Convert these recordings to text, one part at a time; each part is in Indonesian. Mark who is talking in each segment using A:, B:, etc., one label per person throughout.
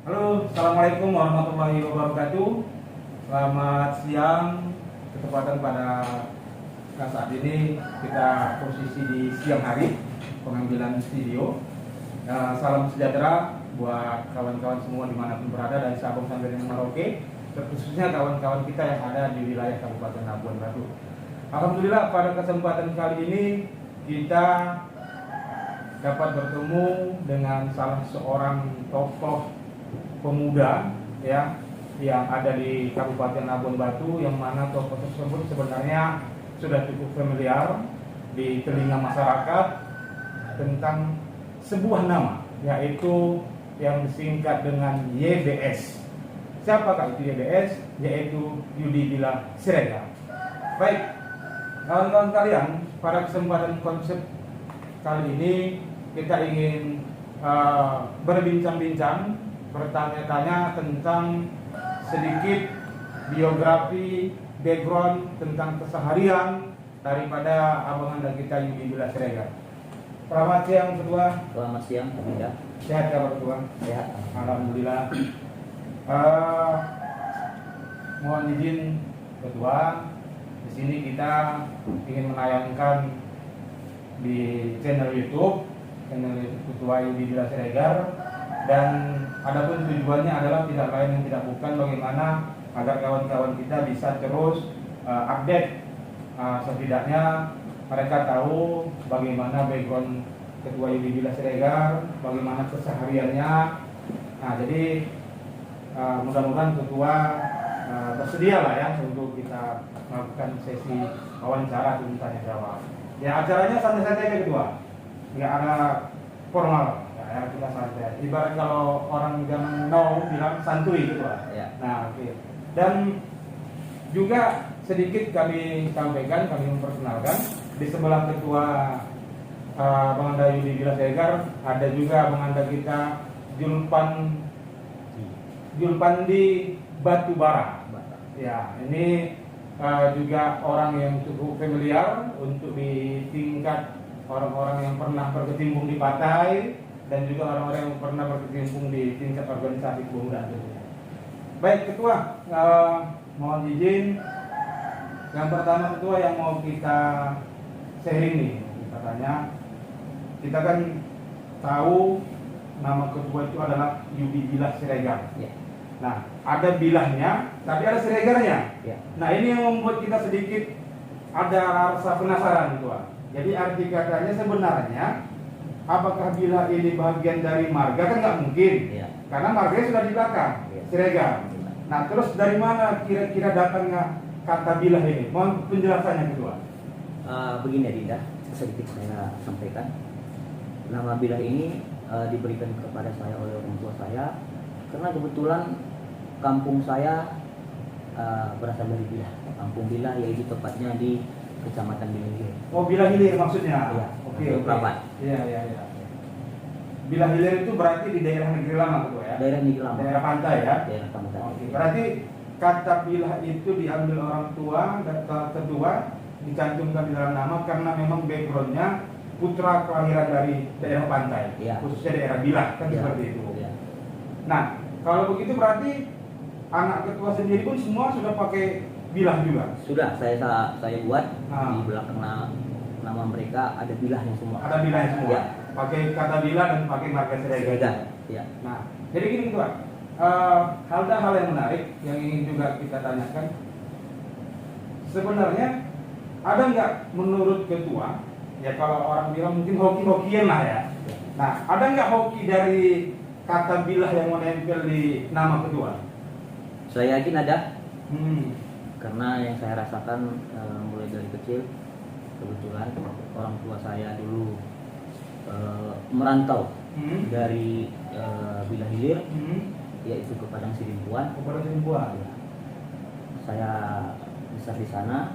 A: Halo, Assalamualaikum warahmatullahi wabarakatuh. Selamat siang. Ketepatan pada saat ini kita posisi di siang hari pengambilan video. Salam sejahtera buat kawan-kawan semua dimanapun berada, dari Sabang sampai dengan Merauke, terkhususnya kawan-kawan kita yang ada di wilayah Kabupaten Labuan Batu. Alhamdulillah pada kesempatan kali ini kita dapat bertemu dengan salah seorang tokoh pemuda ya yang ada di Kabupaten Labuan Batu, yang mana tokoh tersebut sebenarnya sudah cukup familiar di telinga masyarakat tentang sebuah nama, yaitu yang disingkat dengan YBS. Siapakah itu YBS? Yaitu Yudi Bila Siregar. Baik, kawan-kawan kalian, pada kesempatan konsep kali ini kita ingin berbincang-bincang, bertanya-tanya tentang sedikit biografi, background tentang keseharian daripada abang anda kita Yudi Bila Siregar. Selamat siang Ketua.
B: Selamat siang, Bunda.
A: Sehat kabar Ketua?
B: Sehat.
A: Alhamdulillah. Mohon izin Ketua, di sini kita ingin menayangkan di channel YouTube Ketua Yudi Bila Siregar, dan adapun tujuannya adalah tidak lain dan tidak bukan bagaimana agar kawan-kawan kita bisa terus update, setidaknya mereka tahu bagaimana background Ketua Yudi Bila Siregar, bagaimana kesehariannya. Nah, jadi mudah-mudahan Ketua bersedia lah ya untuk kita melakukan sesi wawancara dan tanya jawab. Ya, acaranya santai-santai aja Ketua, nggak ada formal. Ya, kita santai. Ibarat kalau orang zaman now bilang santuy Ketua.
B: Ya.
A: Nah, oke. Dan juga sedikit kami sampaikan, kami memperkenalkan, di sebelah Ketua Bang Anda Yudi Bila Siregar ada juga Bang Anda kita Julpandi Batubara. Ya, ini juga orang yang cukup familiar untuk di tingkat orang-orang yang pernah berkecimpung di partai dan juga orang-orang yang pernah berkecimpung di tingkat organisasi kepemudaan. Baik Ketua, mohon izin. Yang pertama Ketua yang mau kita sharing nih, katanya kita kan tahu nama Ketua itu adalah Yudi Bila Siregar.
B: Ya.
A: Nah, ada bilahnya, tapi ada Siregarnya.
B: Ya.
A: Nah, ini yang membuat kita sedikit ada rasa penasaran Ketua. Jadi arti katanya sebenarnya apakah Bila ini bagian dari marga? Kan nggak mungkin,
B: Ya.
A: karena marganya sudah di belakang,
B: Ya.
A: Siregar. Nah, terus dari mana kira-kira datangnya kata Bila ini? Mohon penjelasannya Ketua.
B: Begini Dinda, sedikit saya sampaikan. Nama Bila ini diberikan kepada saya oleh orang tua saya karena kebetulan kampung saya berasal dari Bila. Kampung Bila yaitu tepatnya di Kecamatan Bila Hilir.
A: Oh, Bila Hilir maksudnya?
B: Iya.
A: Oke.
B: Perapat.
A: Iya. Bila Hilir itu berarti di daerah Negeri Lama Ketua ya?
B: Daerah Negeri Lama.
A: Daerah pantai ya?
B: Daerah pantai.
A: Oke. Berarti kata Bila itu diambil orang tua dan kedua dicantumkan di dalam nama karena memang backgroundnya putra kelahiran dari daerah pantai,
B: Ya.
A: khususnya daerah Bila kan
B: Ya.
A: seperti itu.
B: Ya.
A: Nah, kalau begitu berarti anak ketua sendiri pun semua sudah pakai Bila juga.
B: Sudah saya buat
A: Ah.
B: di belakang nama mereka ada bilahnya semua.
A: Ada Bilanya semua.
B: Ya.
A: Pakai kata Bila dan pakai marga Siregar.
B: Siregar. Ya.
A: Nah, jadi gini Ketua, hal yang menarik yang ingin juga kita tanyakan. Sebenarnya ada nggak menurut Ketua, ya kalau orang bilang mungkin hoki-hokian lah ya. Nah, ada nggak hoki dari kata Bila yang menempel di nama Ketua?
B: Saya yakin ada.
A: Karena
B: Karena yang saya rasakan mulai dari kecil, kebetulan orang tua saya dulu merantau dari Bila Hilir, yaitu ke Padang Sidimpuan.
A: kepada Simpuan.
B: Saya besar di sana,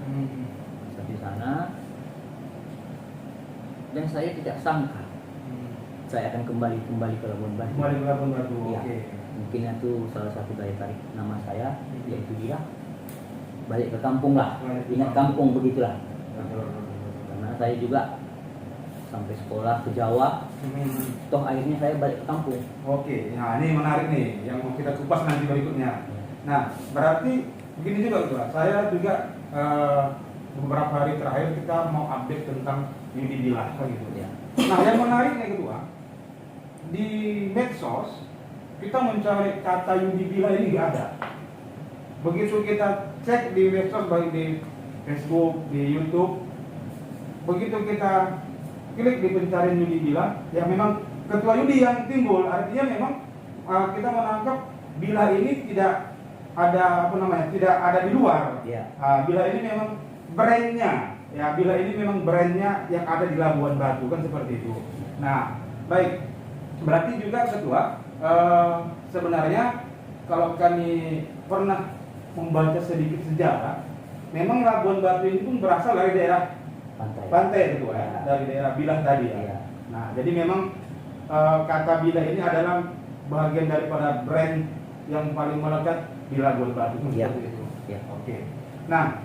B: dan saya tidak sangka saya akan kembali ke Labuan Batu.
A: Kembali ke Labuan Batu.
B: Ya.
A: Oke.
B: Mungkin itu salah satu daya tarik nama saya, yaitu dia balik ke kampung lah.
A: Balik ke
B: Ingat
A: kampung.
B: kampung begitulah.
A: Betul.
B: Karena saya juga sampai sekolah ke Jawa. Toh akhirnya saya balik ke kampung.
A: Oke, nah ini menarik nih yang mau kita kupas nanti berikutnya. Nah, berarti begini juga Ketua. Saya juga beberapa hari terakhir kita mau update tentang Yudi Billah gitu ya. Nah, yang menarik nih Ketua, di medsos kita mencari kata Yudi Billah ini nggak ada. Begitu kita cek di medsos baik di Facebook, di YouTube, begitu kita klik di pencarian Yudi Billah, ya memang Ketua Yudi yang timbul. Artinya memang kita menangkap Billah ini tidak ada tidak ada di luar.
B: Ya.
A: Billah ini memang brandnya, ya Billah ini memang brandnya yang ada di Labuan Batu kan seperti itu. Nah, baik, berarti juga Ketua sebenarnya kalau kami pernah membaca sedikit sejarah, memang Labuan Batu ini pun berasal dari daerah pantai Ketua ya, dari daerah Billah tadi ya.
B: Ya.
A: Nah, jadi memang kata Billah ini adalah bagian daripada brand yang paling melekat di Labuan Batu
B: Ya.
A: seperti itu.
B: Ya.
A: Oke. Nah,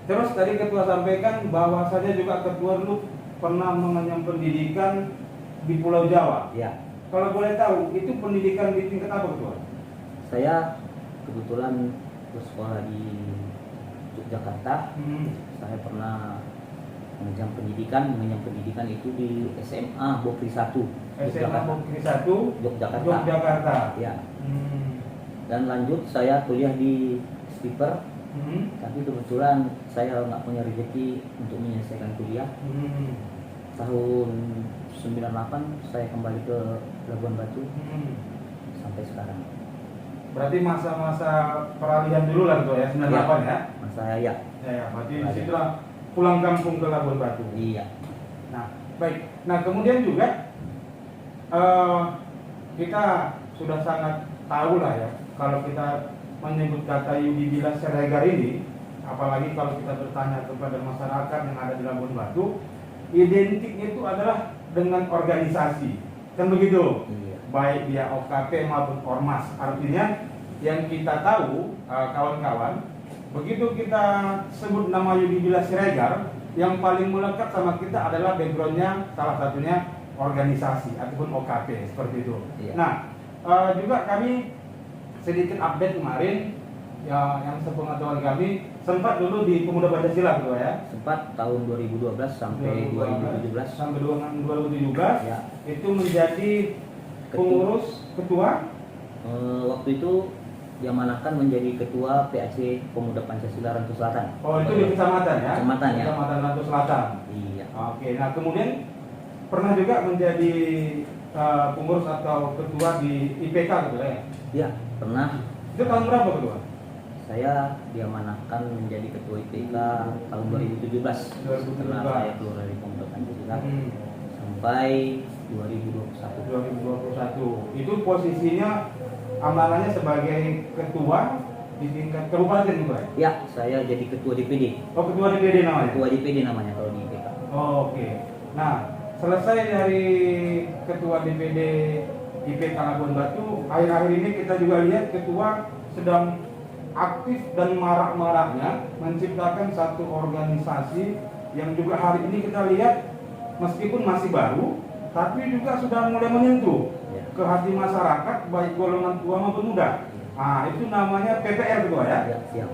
A: terus tadi Ketua sampaikan bahwasanya juga Ketua dulu pernah mengenyam pendidikan di Pulau Jawa.
B: Ya.
A: Kalau boleh tahu, itu pendidikan di tingkat apa Ketua?
B: Saya kebetulan bersekolah di Yogyakarta. Saya pernah mengenyam pendidikan itu di SMA Bokri 1
A: SMA Bokri 1
B: Yogyakarta.
A: Yogyakarta.
B: Ya. Dan lanjut saya kuliah di Stiper, tapi kebetulan saya nggak punya rezeki untuk menyelesaikan kuliah. Tahun 98 saya kembali ke Labuan Batu sampai sekarang.
A: Berarti masa-masa peralihan dulu lah Ketua ya, 98 ya?
B: Masa ya.
A: Ya, berarti disitulah pulang kampung ke Labuan Batu.
B: Iya.
A: Nah, baik. Nah, kemudian juga kita sudah sangat tahu lah ya, kalau kita menyebut kata Yudi Billah Siregar ini, apalagi kalau kita bertanya kepada masyarakat yang ada di Labuan Batu, identiknya itu adalah dengan organisasi, kan begitu?
B: Iya.
A: Baik dia OKP maupun Ormas. Artinya yang kita tahu kawan-kawan, begitu kita sebut nama Yudi Billah Siregar, yang paling melekat sama kita adalah backgroundnya salah satunya organisasi ataupun OKP seperti itu.
B: Iya.
A: Nah, juga kami sedikit update kemarin ya, yang sepengetahuan kami sempat dulu di Pemuda Pancasila Ketua ya.
B: Sempat tahun 2012 sampai 2017.
A: Sampai 2017
B: Ya.
A: itu menjadi pengurus ketua.
B: Waktu itu diamanahkan menjadi ketua PAC Pemuda Pancasila Rantau Selatan.
A: Oh, itu di kecamatan ya?
B: Kecamatan ya.
A: Kecamatan Rantau Selatan.
B: Iya.
A: Oke, nah kemudian pernah juga menjadi pengurus atau ketua di IPK gitu ya?
B: Iya, pernah.
A: Itu tahun berapa Ketua?
B: Saya diamanahkan menjadi ketua IPK tahun 2017.
A: 2017.
B: Setelah saya keluar dari Pemuda Pancasila sampai 2021.
A: 2021. Itu posisinya amanahnya sebagai ketua di tingkat kabupaten juga ya?
B: Ya, saya jadi ketua DPD.
A: Oh, ketua DPD namanya?
B: Ketua DPD namanya kalau di IPK.
A: Oh, oke. Nah, selesai dari ketua DPD IPK Labuan Batu, akhir-akhir ini kita juga lihat ketua sedang aktif dan marak-maraknya menciptakan satu organisasi yang juga hari ini kita lihat meskipun masih baru, tapi juga sudah mulai menyentuh ke hati masyarakat baik golongan tua maupun muda. Nah, itu namanya PPR Ketua ya?
B: Ya, siap.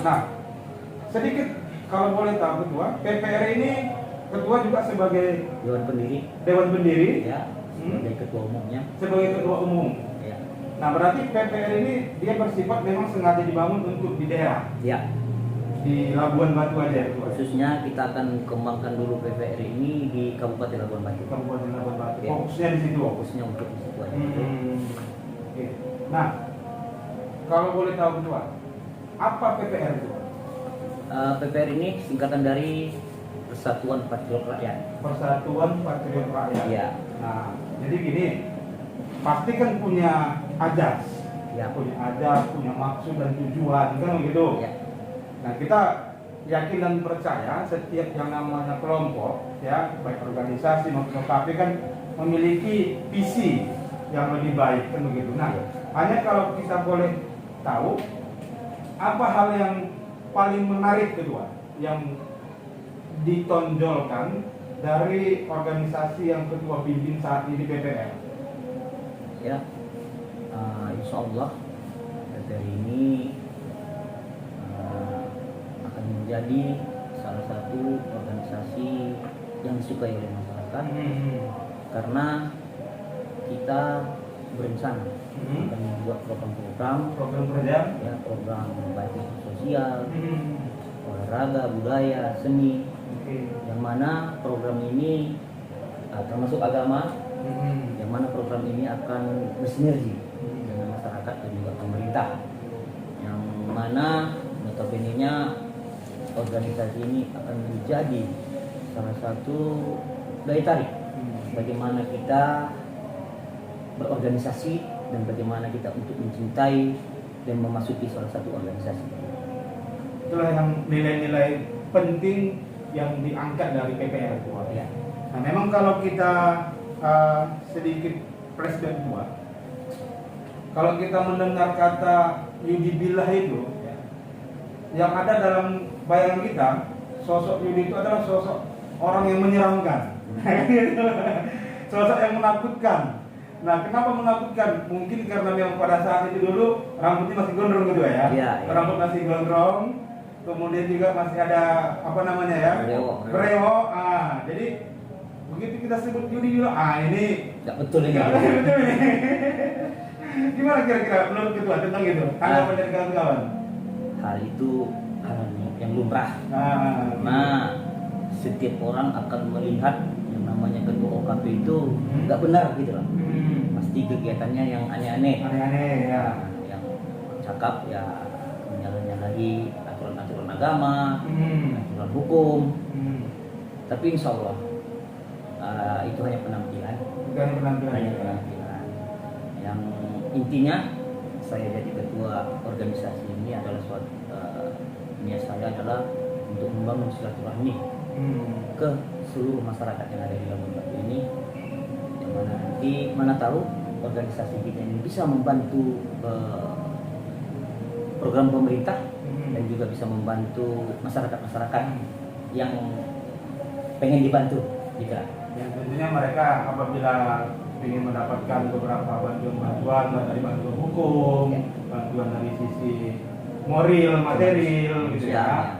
A: Nah, sedikit kalau boleh tahu Ketua, PPR ini Ketua juga sebagai Dewan Pendiri
B: Ya, sebagai ketua umumnya.
A: sebagai ketua umum.
B: Ya.
A: Nah, berarti PPR ini dia bersifat memang sengaja dibangun untuk di daerah,
B: Ya.
A: di Labuan Batu aja Ketua.
B: Khususnya kita akan kembangkan dulu PPR ini di Kabupaten Labuan Batu.
A: Kabupaten Labuan Batu.
B: Ya.
A: Fokusnya di situ.
B: Fokusnya untuk di situ aja.
A: Oke. Nah, kalau boleh tahu Ketua, apa PPR itu?
B: PPR ini singkatan dari Persatuan Patriot Rakyat.
A: Persatuan Patriot Rakyat.
B: Ya.
A: Nah, jadi gini, pasti kan punya ajas,
B: Ya.
A: punya ajas, punya maksud dan tujuan, kan begitu.
B: Ya.
A: Nah, kita yakin dan percaya setiap yang namanya kelompok, ya baik organisasi maupun OKP kan memiliki visi yang lebih baik, kan begitu. Nah, hanya kalau kita boleh tahu apa hal yang paling menarik kedua yang ditonjolkan dari organisasi yang ketua pimpin saat ini PPR?
B: Ya, insya Allah PPR ini akan menjadi salah satu organisasi yang disukai oleh masyarakat karena kita berencana akan membuat program-program
A: kerja,
B: ya, program baik itu sosial, olahraga, budaya, seni, yang mana program ini termasuk agama, yang mana program ini akan bersinergi dengan masyarakat dan juga pemerintah, yang mana notabene-nya organisasi ini akan menjadi salah satu daya tarik bagaimana kita berorganisasi dan bagaimana kita untuk mencintai dan memasuki salah satu organisasi.
A: Itulah yang nilai-nilai penting yang diangkat dari PPR Tua.
B: Ya.
A: Nah, memang kalau kita sedikit flashback buat, kalau kita mendengar kata Yudi Billah itu, ya, yang ada dalam bayangan kita, sosok Yudi itu adalah sosok orang yang menyeramkan, sosok yang menakutkan. Nah, kenapa menakutkan? Mungkin karena memang pada saat itu dulu rambutnya masih gondrong gitu ya.
B: Iya.
A: Rambut masih gondrong, kemudian juga masih ada apa namanya ya? Brewok. Jadi begitu kita sebut Yudi Billah, ini
B: Nggak betul ini.
A: nggak betul ini. Gimana kira-kira menurut ketua tentang itu? Tanggapan dari kawan-kawan?
B: Hal itu hal yang lumrah.
A: Nah,
B: Nah, setiap orang akan melihat yang namanya ketua OKP itu nggak benar gitu loh. Pasti kegiatannya yang aneh-aneh.
A: aneh-aneh ya.
B: Nah, yang cakap ya menyalahi aturan-aturan agama, aturan hukum. Tapi insya Allah itu hanya penampilan.
A: Bukan penampilan.
B: Hanya penampilan. Yang intinya saya jadi ketua organisasi ini adalah suatu niat saya adalah untuk membangun silaturahmi ke seluruh masyarakat yang ada di Labuan Batu ini, yang mana nanti mana tahu organisasi kita ini bisa membantu program pemerintah dan juga bisa membantu masyarakat-masyarakat yang pengen dibantu gitu lah.
A: Yang tentunya mereka apabila ingin mendapatkan beberapa bantuan dari bantuan hukum, bantuan dari sisi moral, material gitu ya.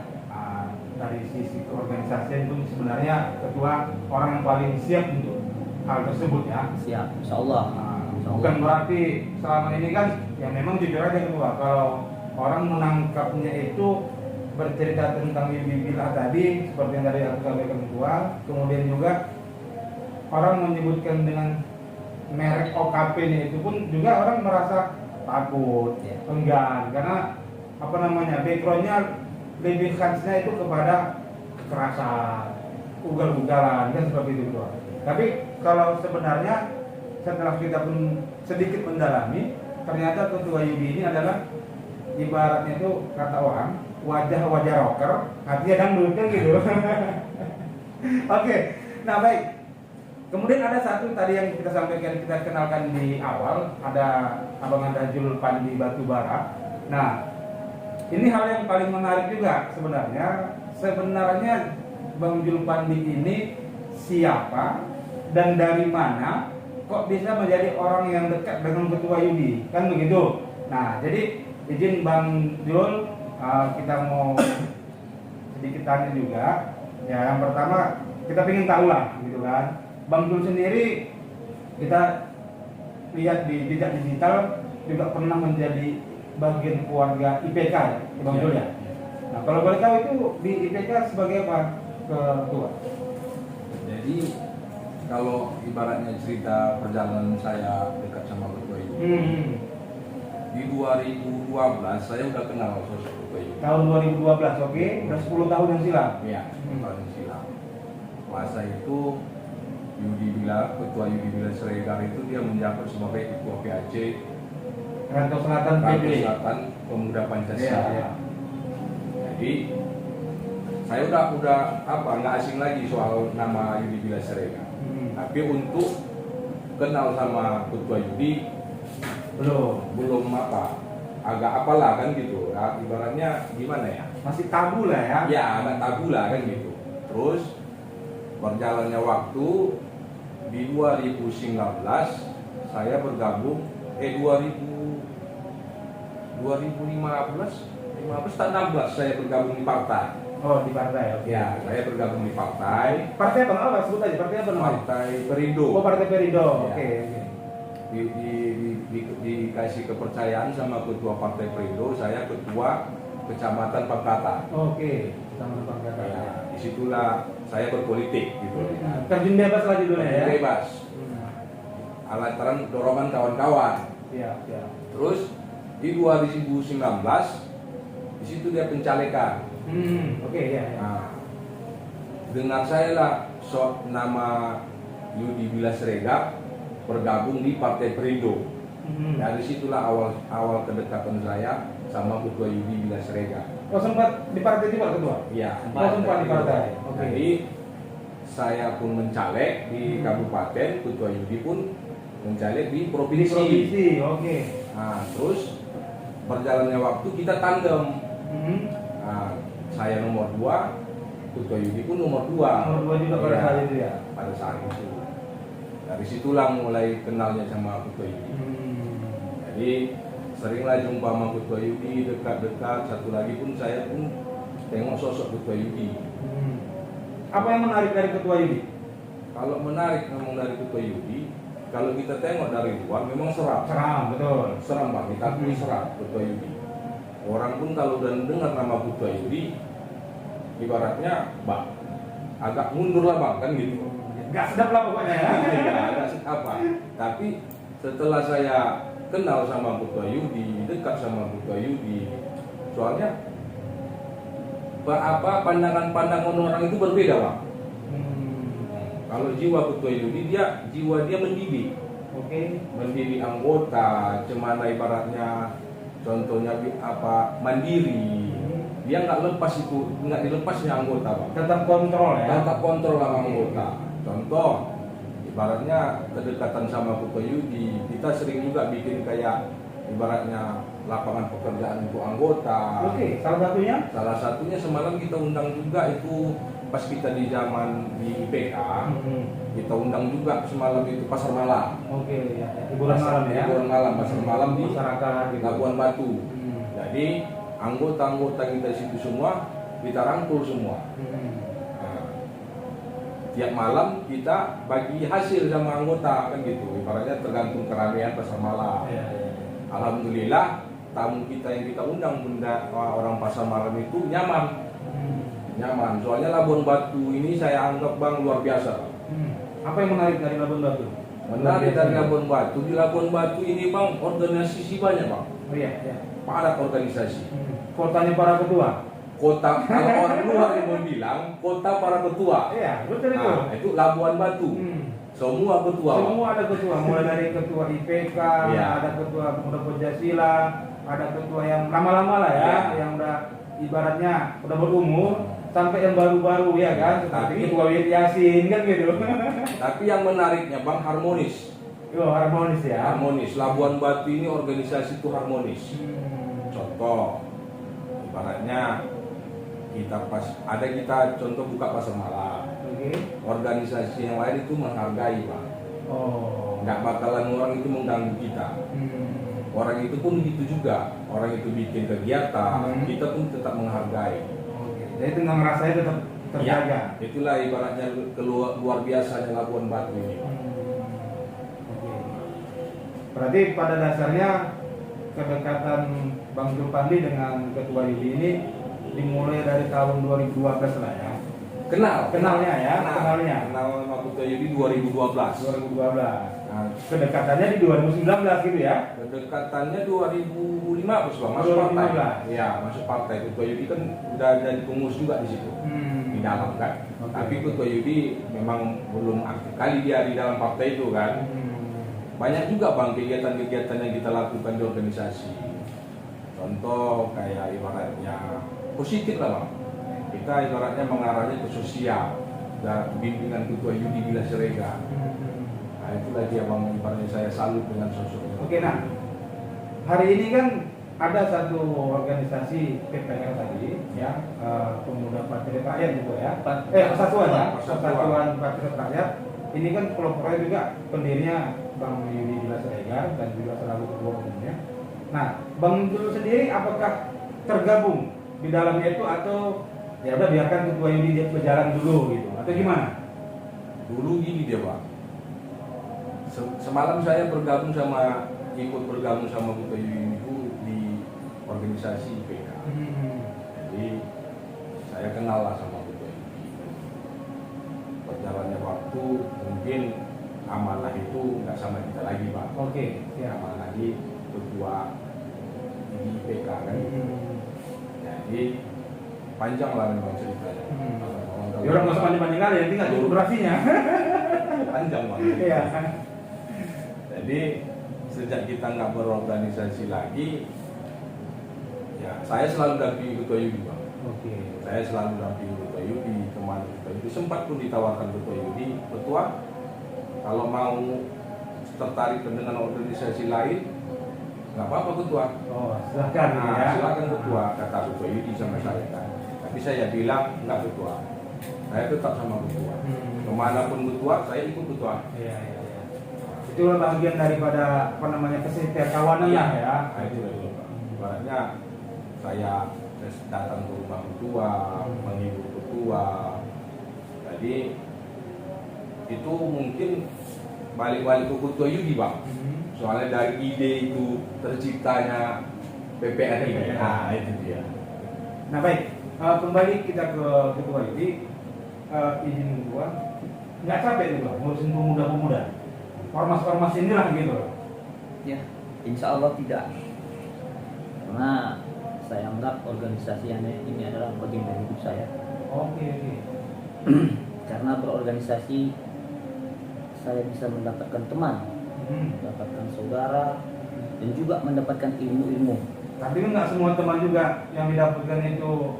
A: Dari sisi keorganisasian itu sebenarnya ketua orang yang paling siap untuk hal tersebut ya.
B: Siap, insya Allah.
A: Bukan berarti selama ini kan ya memang jujur aja ketua, kalau orang menangkapnya itu bercerita tentang Yudi Billah tadi seperti yang tadi aku sampaikan ketua, kemudian juga orang menyebutkan dengan merek OKP-nya itu pun juga orang merasa takut, enggan, karena apa namanya backgroundnya lebih khasnya itu kepada kekerasan, ugal-ugalan kan seperti itu ketua. Tapi kalau sebenarnya setelah kita pun sedikit mendalami, ternyata ketua Yudi ini adalah ibaratnya itu kata orang wajah-wajah rocker, hatinya dangdut kan gitu. Oke, nah baik. Kemudian ada satu tadi yang kita sampaikan, kita kenalkan di awal, ada Abang Andajul Pandi Batubara. Nah, ini hal yang paling menarik juga sebenarnya. Sebenarnya Bang Jul Pandi ini siapa dan dari mana kok bisa menjadi orang yang dekat dengan Ketua Yudi, kan begitu. Nah, jadi izin Bang Jul, kita mau sedikit tanya juga. Ya, yang pertama kita ingin tahu lah, gitu kan. Bang Jul sendiri kita lihat di jejak digital juga pernah menjadi bagian keluarga IPK ya, Bang Jul ya. Nah, kalau boleh tahu itu di IPK sebagai apa ketua?
C: Jadi kalau ibaratnya cerita perjalanan saya dekat sama Ketua Yudi, di 2012 saya udah kenal sosok Ketua Yudi.
A: Tahun 2012, oke, udah 10 tahun yang silam.
C: Iya, 10 tahun yang silam. Masa itu Yudi Billah, Ketua Yudi Billah Siregar itu dia menjabat sebagai Ketua PAC
A: Rantau Selatan
C: Rantau
A: PB.
C: Selatan Pemuda Pancasila.
A: Iya.
C: Jadi saya udah nggak asing lagi soal nama Yudi Billah Siregar. Tapi untuk kenal sama Ketua Yudi belum agak apalah kan gitu. Nah, ibaratnya gimana ya?
A: Masih tabu lah ya.
C: Ya agak tabu lah kan gitu. Terus berjalannya waktu di 2019 saya bergabung 2015 tak 16 saya bergabung di partai.
A: Oh, di partai. Oke.
C: Ya, saya bergabung di partai.
A: Partai apa? Apa sebut aja, partai apa namanya?
C: Partai Perindo.
A: Oh, Partai Perindo.
C: Ya.
A: Oke, oke.
C: Dikasih kepercayaan sama ketua Partai Perindo, saya ketua Kecamatan Pangkatan.
A: Oke, sama Pangkatan.
C: Ya, disitulah saya berpolitik gitu.
A: Terjun bebas lah judulnya ya.
C: Bebas. Lantaran dorongan kawan-kawan.
A: Iya, iya.
C: Terus di 2019 di situ dia pencalekan.
A: Oke, ya, ya.
C: Nah, dengan saya lah nama Yudi Bilas Rega bergabung di Partai Perindo. Dari situlah awal kedekatan saya sama ketua Yudi Bilas Rega.
A: Oh, sempat di partai juga ketua?
C: Iya.
A: Oh, sempat di partai. Oke.
C: Jadi saya pun mencalek di kabupaten, ketua Yudi pun mencalek di
A: Di
C: provinsi.
A: provinsi, oke.
C: Nah, terus berjalannya waktu kita tandem. Nah, saya nomor 2, ketua Yudi pun nomor 2.
A: Nomor 2 juga pada
C: Iya,
A: saat itu ya.
C: pada saat itu. Dari situlah mulai kenalnya sama ketua Yudi. Jadi seringlah jumpa sama ketua Yudi, dekat-dekat. Satu lagi pun saya pun tengok sosok ketua Yudi.
A: Apa yang menarik dari ketua Yudi?
C: Kalau menarik memang dari ketua Yudi, kalau kita tengok dari luar memang seram.
A: Seram, betul.
C: Seram Bang, kita akui seram ketua Yudi. Orang pun kalau udah dengar nama ketua Yudi, ibaratnya Bang, agak mundur lah Bang, kan gitu.
A: Gak sedap lah pokoknya ya.
C: Iya, agak apa. Tapi setelah saya kenal sama ketua Yudi, dekat sama ketua Yudi, soalnya pandangan-pandangan orang itu berbeda Bang. Kalau jiwa ketua Yudi jiwa dia mendidik.
A: Oke.
C: Mendidik anggota, cemana ibaratnya contohnya mandiri. Dia nggak dilepasnya anggota Bang.
A: Tetap kontrol ya.
C: Tetap kontrol sama anggota. Contoh, ibaratnya kedekatan sama ketua Yudi, kita sering juga bikin kayak ibaratnya lapangan pekerjaan untuk anggota.
A: Oke, salah satunya?
C: Salah satunya semalam kita undang juga itu pas kita di zaman di IPK, kita undang juga semalam itu pasar malam.
A: Oke, ya. Hiburan malam ya.
C: Hiburan malam, pasar malam di
A: masyarakat gitu.
C: Labuan Batu. Jadi anggota-anggota kita situ semua kita rangkul semua. Nah, tiap malam kita bagi hasil sama anggota kan gitu. Ibaratnya tergantung keramaian pasar malam.
A: Ya, ya.
C: Alhamdulillah tamu kita yang kita undang orang pasar malam itu nyaman. Nyaman. Soalnya Labuan Batu ini saya anggap Bang luar biasa.
A: Apa yang menarik dari Labuan Batu?
C: Menarik dari Labuan Batu, di Labuan Batu ini Bang organisasi banyak Bang.
A: Oh iya, iya.
C: Padat organisasi.
A: Kotanya para ketua.
C: Kota kalau orang luar yang mau bilang kota para ketua.
A: Iya, betul itu.
C: Nah, itu Labuan Batu. Semua ketua.
A: Semua ada ketua, mulai dari ketua IPK,
C: Iya.
A: ada ketua Pemuda Pancasila, ada ketua yang lama-lama lah ya,
C: Iya.
A: yang udah ibaratnya udah berumur, sampai yang baru-baru ya kan, seperti
C: Tapi-
A: ketua Wiyid Yasin kan gitu.
C: Tapi yang menariknya Bang harmonis.
A: Yo, harmonis ya.
C: Harmonis. Labuan Batu ini organisasi itu harmonis. Contoh, ibaratnya kita contoh buka pasar malam.
A: Oke.
C: Organisasi yang lain itu menghargai Bang.
A: Oh.
C: Nggak bakalan orang itu mengganggu kita. Orang itu pun gitu juga. Orang itu bikin kegiatan, kita pun tetap menghargai.
A: Oke. Jadi tengah rasanya tetap terjaga.
C: Ya, itulah ibaratnya luar biasanya Labuan Batu ini.
A: Oke. Berarti pada dasarnya kedekatan Bang Julpandi dengan Ketua Yudi ini dimulai dari tahun 2012 lah ya. Kenalnya ya, kenalnya.
C: Kenal sama Ketua Yudi 2012.
A: 2012.
C: Nah,
A: Kedekatannya di 2019 gitu ya.
C: kedekatannya 2015 Bang, masuk
A: 2015.
C: partai. Iya, masuk partai. Ketua Yudi kan udah jadi pengurus juga di situ. Di dalam kan.
A: Oke.
C: Tapi Ketua Yudi memang belum aktif kali dia di dalam partai itu kan. Banyak juga Bang kegiatan-kegiatan yang kita lakukan di organisasi. Contoh kayak ibaratnya positif lah Bang. Kita ibaratnya mengarahnya ke sosial dan bimbingan Ketua Yudi Bilas Rega. Nah itulah dia Bang, ibaratnya saya salut dengan sosoknya.
A: Oke, nah hari ini kan ada satu organisasi PPR tadi ya, Pemuda Patriot Rakyat juga ya, Persatuan ya, Persatuan Patriot Rakyat. Ini kan kelompoknya juga pendirinya Bang Yudi Bila Siregar dan juga selalu ketua umumnya. Nah, Bang Yudi sendiri apakah tergabung di dalamnya itu atau ya udah biarkan ketua Yudi dia berjalan dulu gitu atau gimana?
C: Dulu gini dia Pak, semalam saya ikut bergabung sama ketua Yudi itu di organisasi IPK. Jadi saya kenal lah sama ketua Yudi. Berjalannya waktu mungkin amanah itu nggak sama kita lagi Pak.
A: Oke, ya.
C: Amanah lagi ketua di IPK kan. Jadi panjang lah memang ceritanya.
A: Ya orang nggak usah banding-banding kali, nanti nggak cukup durasinya.
C: Panjang banget.
A: Iya.
C: Jadi sejak kita nggak berorganisasi lagi, ya saya selalu dampingi ketua Yudi Bang.
A: Oke.
C: Saya selalu dampingi ketua Yudi, kemana ketua Yudi. Sempat pun ditawarkan ketua Yudi, ketua kalau mau tertarik dengan organisasi lain, nggak apa-apa ketua.
A: Oh, silakan ya.
C: Silakan ketua, kata ketua Yudi sama saya kan. Tapi saya bilang nggak ketua. Saya tetap sama ketua. Kemanapun ketua, saya ikut ketua.
A: Iya. Itulah bagian daripada apa namanya kesetiakawanan lah ya.
C: Nah, itu Pak. Ibaratnya saya datang ke rumah ketua, menghibur ketua. Jadi itu mungkin balik-balik ke ketua Yudi Bang. Soalnya dari ide itu terciptanya PPR ini. Nah, itu dia.
A: Nah baik, kembali kita ke ketua Yudi. Izin gua nggak capek juga ngurusin pemuda-pemuda, ormas-ormas inilah gitu.
B: Ya, insya Allah tidak. Karena saya anggap organisasi ini adalah bagian dari hidup saya.
A: Oke.
B: Karena berorganisasi saya bisa mendapatkan teman, mendapatkan saudara, dan juga mendapatkan ilmu-ilmu.
A: Tapi kan nggak semua teman juga yang didapatkan itu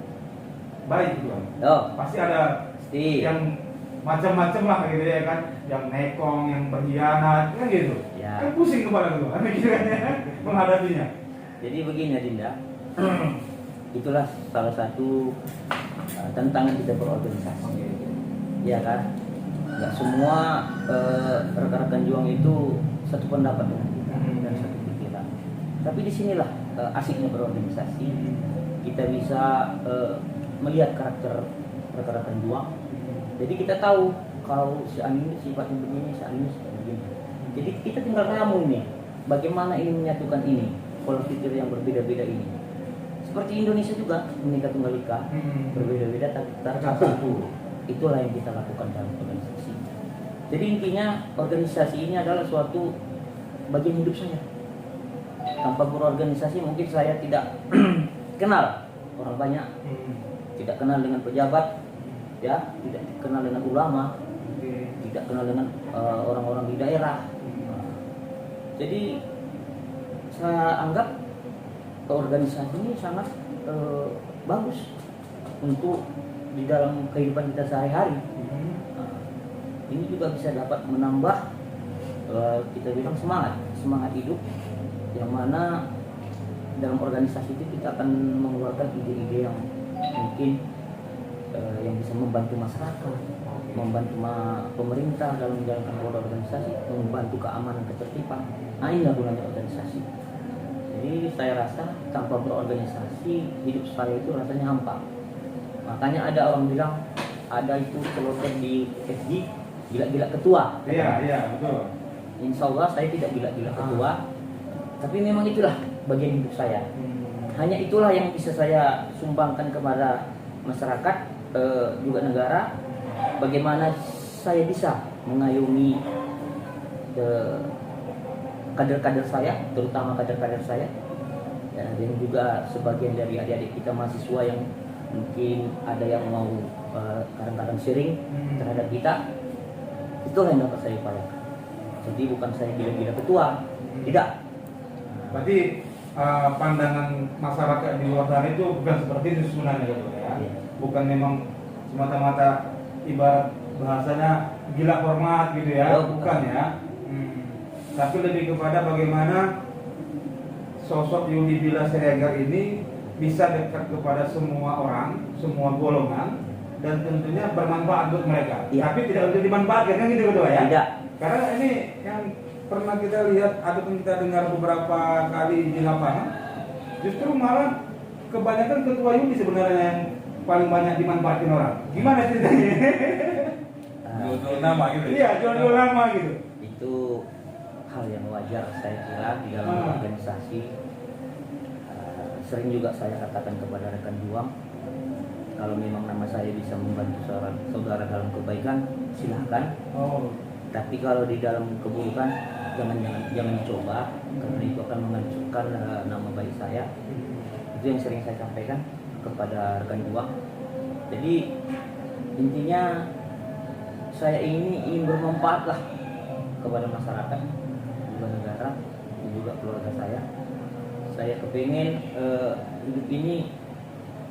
A: baik gitu kan.
B: Oh,
A: Pasti ada yang macam-macam lah gitu ya kan, yang nekong, yang berkhianat kan gitu.
B: Ya.
A: Kan pusing kepala gua pikirannya menghadapinya.
B: Jadi begini Dinda, itulah salah satu tantangan kita berorganisasi, ya kan? Nggak semua rekan-rekan juang itu satu pendapat dengan kita dan satu pikiran. Tapi disinilah asiknya berorganisasi. Kita bisa melihat karakter rekan-rekan juang. Jadi kita tahu kalau si ini sifatnya begini, si ini sifatnya begini. Jadi kita tinggal ramu nih, bagaimana ini menyatukan ini, pola pikir yang berbeda-beda ini. Seperti Indonesia juga, Bhinneka Tunggal Ika, berbeda-beda tapi satu. Itulah yang kita lakukan dalam organisasi. Jadi intinya organisasi ini adalah suatu bagian hidup saya. Tanpa berorganisasi mungkin saya tidak kenal orang banyak, tidak kenal dengan pejabat, ya, tidak kenal dengan ulama, tidak kenal dengan orang-orang di daerah. Jadi saya anggap organisasi ini sangat bagus untuk di dalam kehidupan kita sehari-hari. Ini juga bisa dapat menambah kita bilang semangat hidup, yang mana dalam organisasi itu kita akan mengeluarkan ide-ide yang mungkin yang bisa membantu masyarakat, membantu pemerintah dalam menjalankan roda organisasi, membantu keamanan ketertiban. Nah, inilah gunanya organisasi. Jadi saya rasa tanpa berorganisasi hidup saya itu rasanya hampa. Makanya ada orang bilang ada itu slogan di FB, gila-gila ketua.
A: Iya, betul.
B: Insya Allah saya tidak gila-gila ketua, tapi memang itulah bagian hidup saya. Hanya itulah yang bisa saya sumbangkan kepada masyarakat, juga negara. Bagaimana saya bisa mengayomi kader-kader saya, terutama kader-kader saya, dan juga sebagian dari adik-adik kita mahasiswa yang mungkin ada yang mau kadang-kadang sharing terhadap kita. Itulah yang dapat saya upayakan. Jadi bukan saya gila-gila ketua, tidak.
A: Berarti pandangan masyarakat di luar sana itu bukan seperti itu sebenarnya gitu ya.
B: Iya.
A: Bukan memang semata-mata ibarat bahasanya gila hormat gitu ya, bukan ya. Tapi lebih kepada bagaimana sosok Yudi Bila Siregar ini bisa dekat kepada semua orang, semua golongan, dan tentunya bermanfaat untuk mereka.
B: Iya.
A: Tapi tidak untuk dimanfaatkan, kan gitu Ketua ya?
B: Tidak.
A: Karena ini yang pernah kita lihat ataupun kita dengar beberapa kali di lapangan, justru malah kebanyakan Ketua Yudi sebenarnya yang paling banyak dimanfaatin orang. Gimana ceritanya?
C: Jual nama gitu.
A: Iya, jual-jual nama gitu.
B: Itu hal yang wajar saya kira di dalam organisasi. Sering juga saya katakan kepada rekan juang, kalau memang nama saya bisa membantu saudara dalam kebaikan, silahkan.
A: Oh,
B: Tapi kalau di dalam keburukan, jangan coba, karena itu akan menghancurkan nama baik saya. Itu yang sering saya sampaikan kepada rekan juang. Jadi intinya saya ini ingin bermanfaat lah kepada masyarakat, juga negara, dan juga keluarga saya. Saya kepingin hidup ini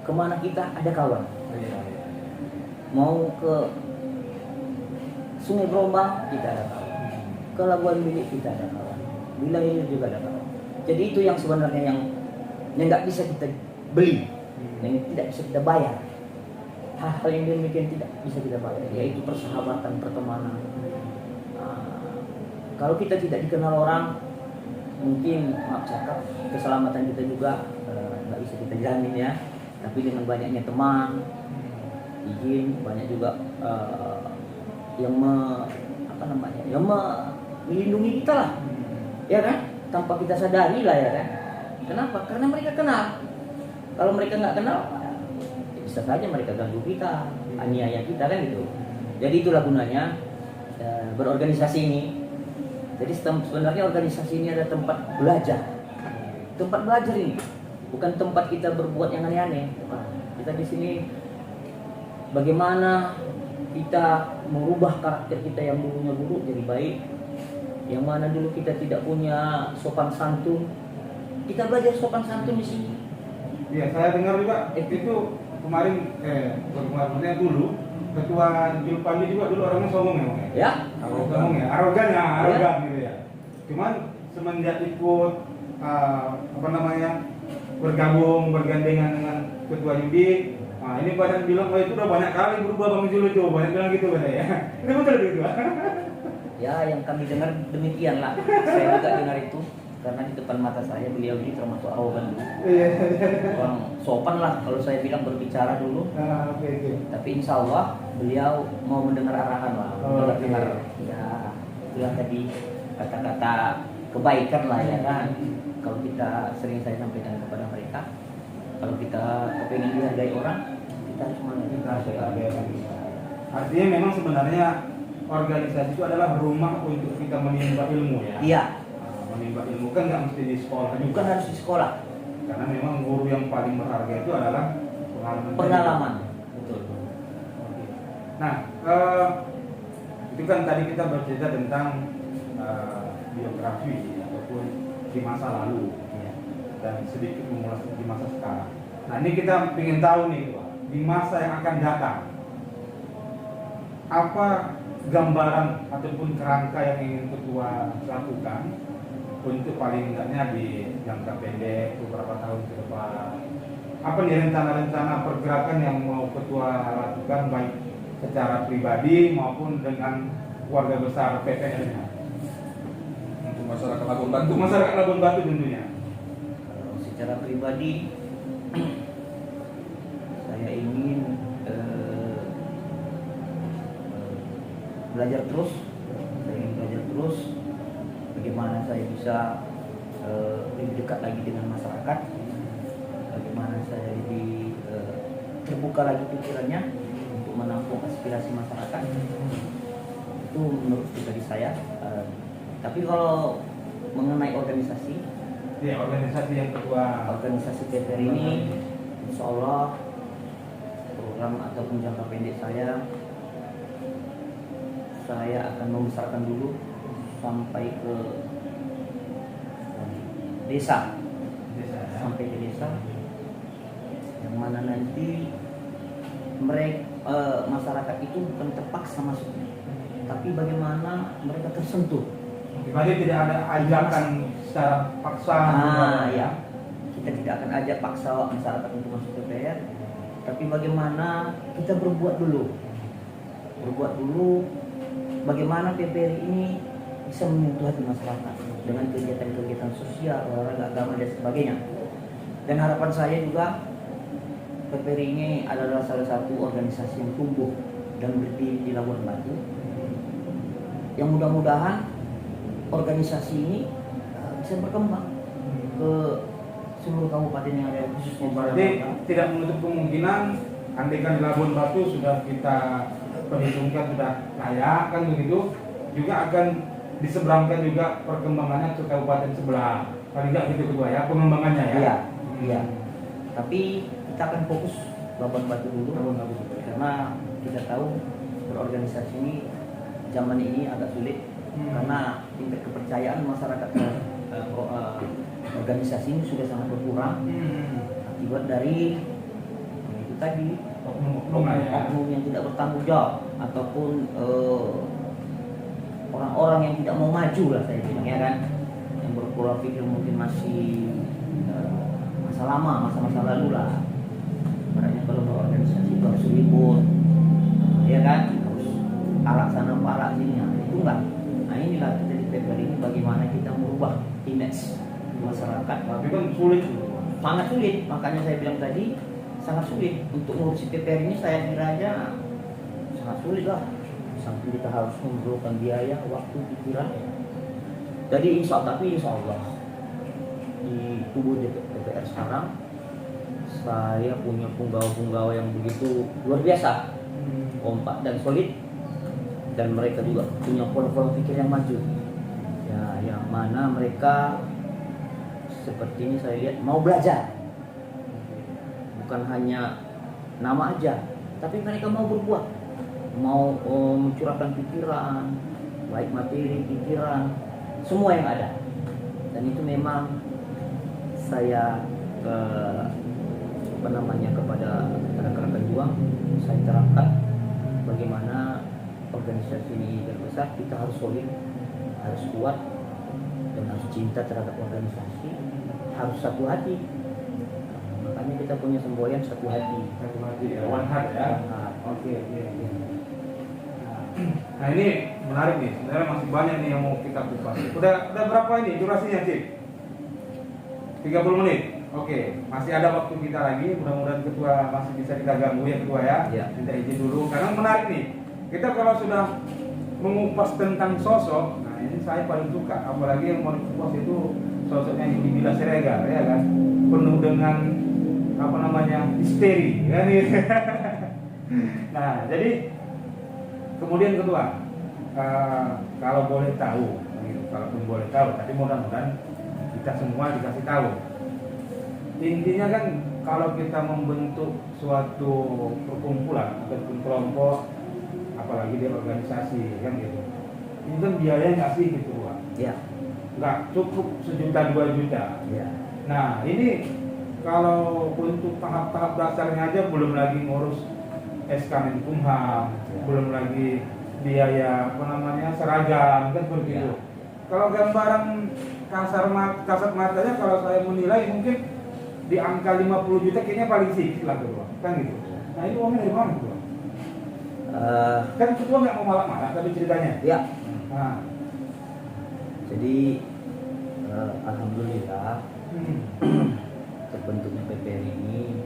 B: kemana kita ada kawan. Mau ke Sungai Berombang kita ada kawan, ke Labuan Bilik kita ada kawan, Wilayah ini juga ada kawan. Jadi itu yang sebenarnya yang nggak bisa kita beli, yang tidak bisa kita bayar. Hal-hal yang demikian tidak bisa kita bayar, yaitu persahabatan, pertemanan. Kalau kita tidak dikenal orang, mungkin maaf cakap, keselamatan kita juga nggak bisa kita jamin ya. Tapi dengan banyaknya teman, izin banyak juga yang melindungi kita lah, ya kan? Tanpa kita sadari lah ya kan? Kenapa? Karena mereka kenal. Kalau mereka nggak kenal, bisa saja mereka ganggu kita, aniaya kita kan gitu. Jadi itulah gunanya berorganisasi ini. Jadi sebenarnya organisasi ini ada tempat belajar. Tempat belajar ini bukan tempat kita berbuat yang aneh-aneh. Kita di sini bagaimana kita merubah karakter kita yang dulunya buruk jadi baik. Yang mana dulu kita tidak punya sopan santun, kita belajar sopan santun di sini.
A: iya, saya dengar juga itu kemarin dulu Ketua Julpandi juga dulu orangnya sombong ya, Bang?
B: Ya,
A: Sombong ya, arogan gitu ya. Cuman semenjak ikut bergandengan dengan Ketua Yudi, ini banyak bilang, itu udah banyak kali berubah Bang Jul itu, banyak bilang gitu kan ya. Itu betul gitu.
B: ya yang kami dengar demikian lah. Saya juga dengar itu karena di depan mata saya beliau ini termasuk arogan dulu. Orang sopan lah kalau saya bilang berbicara dulu.
A: Oke.
B: Tapi insya Allah beliau mau mendengar arahan lah, mendengar ya itulah tadi kata-kata kebaikan lah ya kan. Kalau kita sering saya sampaikan kepada mereka, kalau kita kepengen dihargai orang, kita harus menghargai orang.
A: Artinya memang sebenarnya organisasi itu adalah rumah untuk kita menimba ilmu ya.
B: Iya.
A: Menimba ilmu kan nggak mesti di sekolah,
B: Bukan harus di sekolah.
A: karena memang guru yang paling berharga itu adalah
B: Pengalaman. Betul.
A: Oke. Nah, itu kan tadi kita bercerita tentang biografi ataupun di masa lalu
B: Ya.
A: dan sedikit mengulas di masa sekarang. Nah, ini kita ingin tahu nih, Pak, di masa yang akan datang, apa gambaran ataupun kerangka yang ingin Ketua lakukan untuk paling enggaknya di jangka pendek beberapa tahun ke depan? Apa nih rencana-rencana pergerakan yang mau Ketua lakukan baik secara pribadi maupun dengan keluarga besar PPN-nya?
C: Untuk masyarakat Labuan Batu.
A: Untuk masyarakat Labuan Batu tentunya.
B: Kalau secara pribadi saya ingin belajar terus. Saya ingin belajar terus bagaimana saya bisa lebih dekat lagi dengan masyarakat, bagaimana saya lebih terbuka lagi pikirannya untuk menampung aspirasi masyarakat. Itu menurut pribadi saya. Tapi kalau mengenai organisasi,
A: Ya, organisasi yang Ketua
B: organisasi TPR ini insya Allah program ataupun jangka pendek saya akan membesarkan dulu sampai ke desa, sampai ke desa yang mana nanti mereka masyarakat itu bukan terpaksa masuknya, tapi bagaimana mereka tersentuh
A: Berarti tidak ada ajakan secara paksa.
B: Ya, kita tidak akan ajak paksa masyarakat untuk masuk PPR, tapi bagaimana kita berbuat dulu, bagaimana PPR ini bisa menyentuh hati masyarakat dengan kegiatan-kegiatan sosial, olahraga, agama dan sebagainya. Dan harapan saya juga PPR ini adalah salah satu organisasi yang tumbuh dan berdiri di Labuan Batu, yang mudah-mudahan organisasi ini bisa berkembang ke seluruh kabupaten yang ada, khususnya
A: Berarti tidak menutup kemungkinan andaikan di Labuan Batu sudah kita perhitungkan sudah layak kan begitu, juga akan diseberangkan juga perkembangannya ke kabupaten sebelah. Paling nggak gitu kedua ya pengembangannya ya.
B: Iya. Tapi kita akan fokus Labuan Batu dulu, karena kita tahu berorganisasi ini zaman ini agak sulit karena tingkat kepercayaan masyarakat organisasi ini sudah sangat berkurang akibat dari itu tadi oknum yang tidak bertanggung jawab ataupun orang-orang yang tidak mau maju lah saya bilang ya kan, yang berpola pikir mungkin masih masa lama, masa-masa lalu lah. Makanya kalau berorganisasi itu harus ribut, ya kan, harus arak sana arak sini, itu enggak. Nah inilah kita di PPR ini bagaimana kita merubah image masyarakat.
A: Tapi kan sulit,
B: sangat sulit. Makanya saya bilang tadi sangat sulit untuk ngurusi PPR ini. Saya kira aja sangat sulit lah. Sampai kita harus memerlukan biaya, waktu, pikiran. Jadi insya Allah di tubuh DPR sekarang saya punya punggawa-punggawa yang begitu luar biasa, kompak dan solid, dan mereka juga punya pola-pola pikir yang maju. Ya, yang mana mereka seperti ini saya lihat mau belajar, bukan hanya nama aja, tapi mereka mau berbuat, mau mencurahkan pikiran, baik materi, pikiran, semua yang ada. Dan itu memang saya kepada rekan-rekan juang saya terangkan bagaimana organisasi ini berbesar, kita harus solid, harus kuat, dan harus cinta terhadap organisasi, harus satu hati. Makanya kita punya semboyan satu hati.
A: ya, one heart ya. Oke. Nah ini menarik nih, sebenarnya masih banyak nih yang mau kita kupas. Udah berapa ini durasinya Cik? 30 menit. Oke, masih ada waktu kita lagi. Mudah-mudahan ketua masih bisa kita ganggu ya ketua ya. Minta izin dulu karena menarik nih. Kita kalau sudah mengupas tentang sosok, nah ini saya paling suka. Apalagi yang mau dikupas itu sosoknya Yudi Bila Siregar ya kan, penuh dengan histeri kan gitu. Nah jadi kemudian ketua, kalau boleh tahu, kalaupun boleh tahu, tapi mudah-mudahan kita semua dikasih tahu. Intinya kan kalau kita membentuk suatu perkumpulan ataupun kelompok, apalagi di organisasi kan gitu, ini kan biayanya nggak sih gitu Pak?
B: Ya.
A: Nggak cukup 1 juta 2 juta.
B: Ya.
A: Nah ini kalau untuk tahap-tahap dasarnya aja belum lagi ngurus SK Menkumham, belum lagi biaya seragam kan begitu. Kalau gambaran kasat matanya kalau saya menilai mungkin di angka 50 juta kayaknya paling sedikit lah ketua, kan gitu. Nah itu uangnya dari mana ketua? Kan ketua nggak mau malak-malak tapi ceritanya.
B: Ya.
A: Nah.
B: Jadi alhamdulillah terbentuknya PPR ini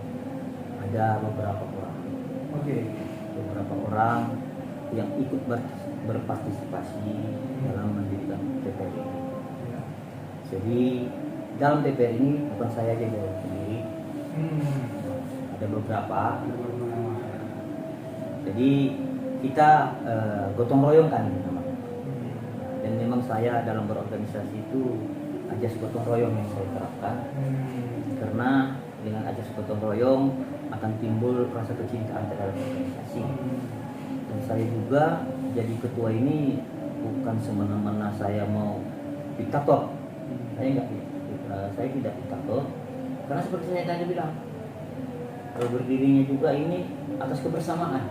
B: ada beberapa orang. Beberapa orang yang ikut berpartisipasi dalam mendirikan PPR ini. Jadi dalam PPR ini bukan saya aja yang sendiri, ada beberapa. Jadi kita gotong royong kan namanya. Dan memang saya dalam berorganisasi itu ajas gotong royong yang saya terapkan. Karena dengan ajas gotong royong akan timbul rasa kecintaan terhadap organisasi. Dan saya juga jadi ketua ini bukan semena-mena saya mau diktator. Saya tidak diktator, karena seperti saya tadi bilang, berdirinya juga ini atas kebersamaan.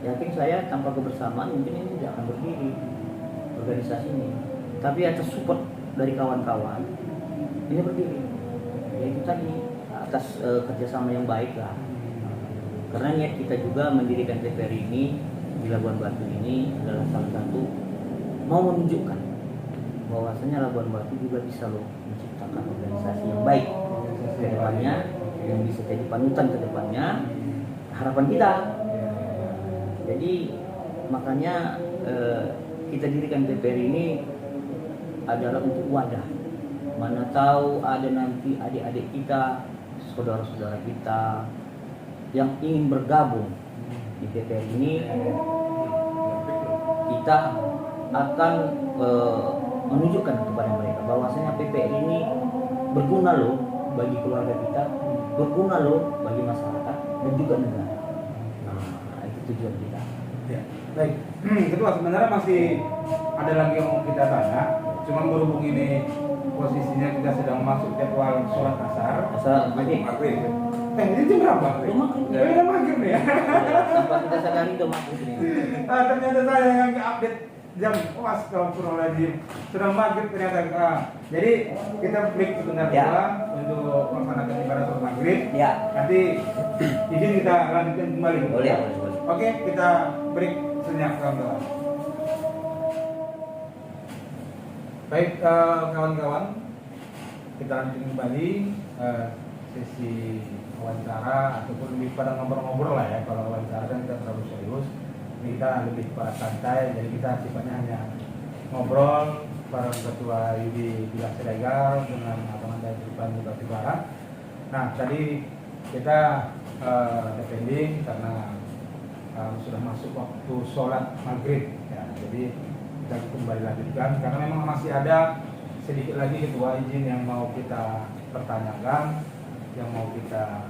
B: Yakin saya tanpa kebersamaan mungkin ini tidak akan berdiri. organisasi ini, tapi atas support dari kawan-kawan ini berdiri. Ya itu tadi atas kerjasama yang baik lah. Karena niat kita juga mendirikan TVRI ini di Labuan Batu ini adalah salah satu mau menunjukkan bahwasanya Labuan Batu juga bisa loh menciptakan organisasi yang baik ke depannya, yang bisa jadi panutan ke depannya, harapan kita. Jadi makanya kita dirikan TVRI ini adalah untuk wadah. Mana tahu ada nanti adik-adik kita, saudara-saudara kita yang ingin bergabung di TVRI ini, kita akan menunjukkan kepada mereka bahwasanya TVRI ini berguna loh bagi keluarga kita, berguna loh bagi masyarakat dan juga negara. Nah, itu tujuan kita.
A: Ya, baik. Ketua, sebenarnya masih ada lagi yang mau kita tanya. Cuma berhubung ini posisinya kita sedang masuk jadwal sholat asar.
B: Asal maghrib.
A: Ini jam berapa?
B: Udah maghrib.
A: Ya, udah maghrib nih ya.
B: Tanpa kita sadari udah maghrib ini.
A: Ternyata saya yang update jam. Oh, astagfirullahaladzim. Sudah maghrib ternyata. Jadi kita break sebentar
B: Ya.
A: dulu untuk melaksanakan ibadah sholat maghrib.
B: Ya.
A: Nanti izin kita lanjutkan kembali.
B: Boleh.
A: Oke, kita break sejenak kawan-kawan. Baik kawan-kawan, kita lanjutkan kembali sesi wawancara ataupun lebih pada ngobrol-ngobrol lah ya. Kalau wawancara kan kita terlalu serius, ini kita lebih pada santai. Jadi kita sifatnya hanya ngobrol bareng Ketua Yudi Bilas Siregar dengan Abang Anda Tripan Bupati Barat. Nah tadi kita depending karena sudah masuk waktu sholat maghrib ya. Jadi kita kembali lanjutkan karena memang masih ada sedikit lagi Ketua izin yang mau kita pertanyakan, yang mau kita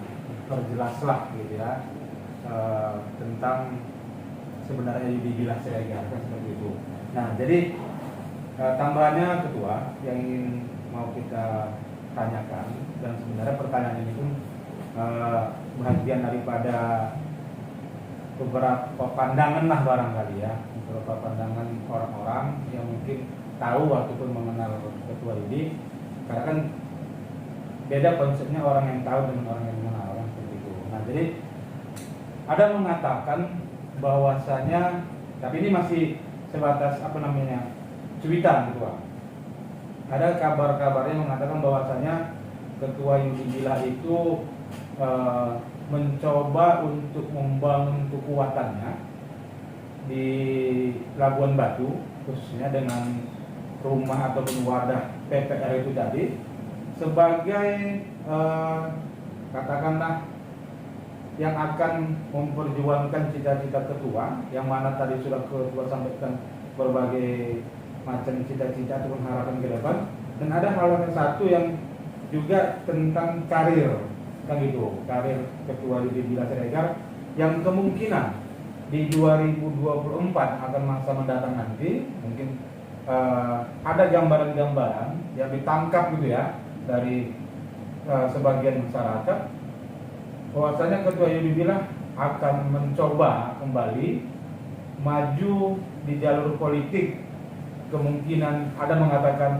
A: perjelas lah gitu ya, tentang sebenarnya Yudi Bilas Siregar kan seperti itu. Nah jadi tambahannya Ketua yang ingin mau kita tanyakan, dan sebenarnya pertanyaan ini pun bagian daripada beberapa pandangan lah barangkali ya, beberapa pandangan orang-orang yang mungkin tahu ataupun mengenal Ketua Yudi, karena kan beda konsepnya orang yang tahu dengan orang yang mengenal orang seperti itu. Nah jadi ada mengatakan bahwasanya, tapi ini masih sebatas apa namanya cuitan Ketua. Ada kabar-kabarnya mengatakan bahwasanya Ketua Yudi Bilas itu mencoba untuk membangun kekuatannya di Labuan Batu, khususnya dengan rumah ataupun wadah PPR itu tadi, sebagai katakanlah yang akan memperjuangkan cita-cita Ketua, yang mana tadi sudah Ketua sampaikan berbagai macam cita-cita ataupun harapan ke depan. Dan ada hal yang satu yang juga tentang karir, kan gitu, karir Ketua Yudi Bilas Siregar yang kemungkinan di 2024 akan masa mendatang nanti mungkin ada gambaran-gambaran yang ditangkap gitu ya dari sebagian masyarakat bahwasanya Ketua Yudi Bilas akan mencoba kembali maju di jalur politik. Kemungkinan ada mengatakan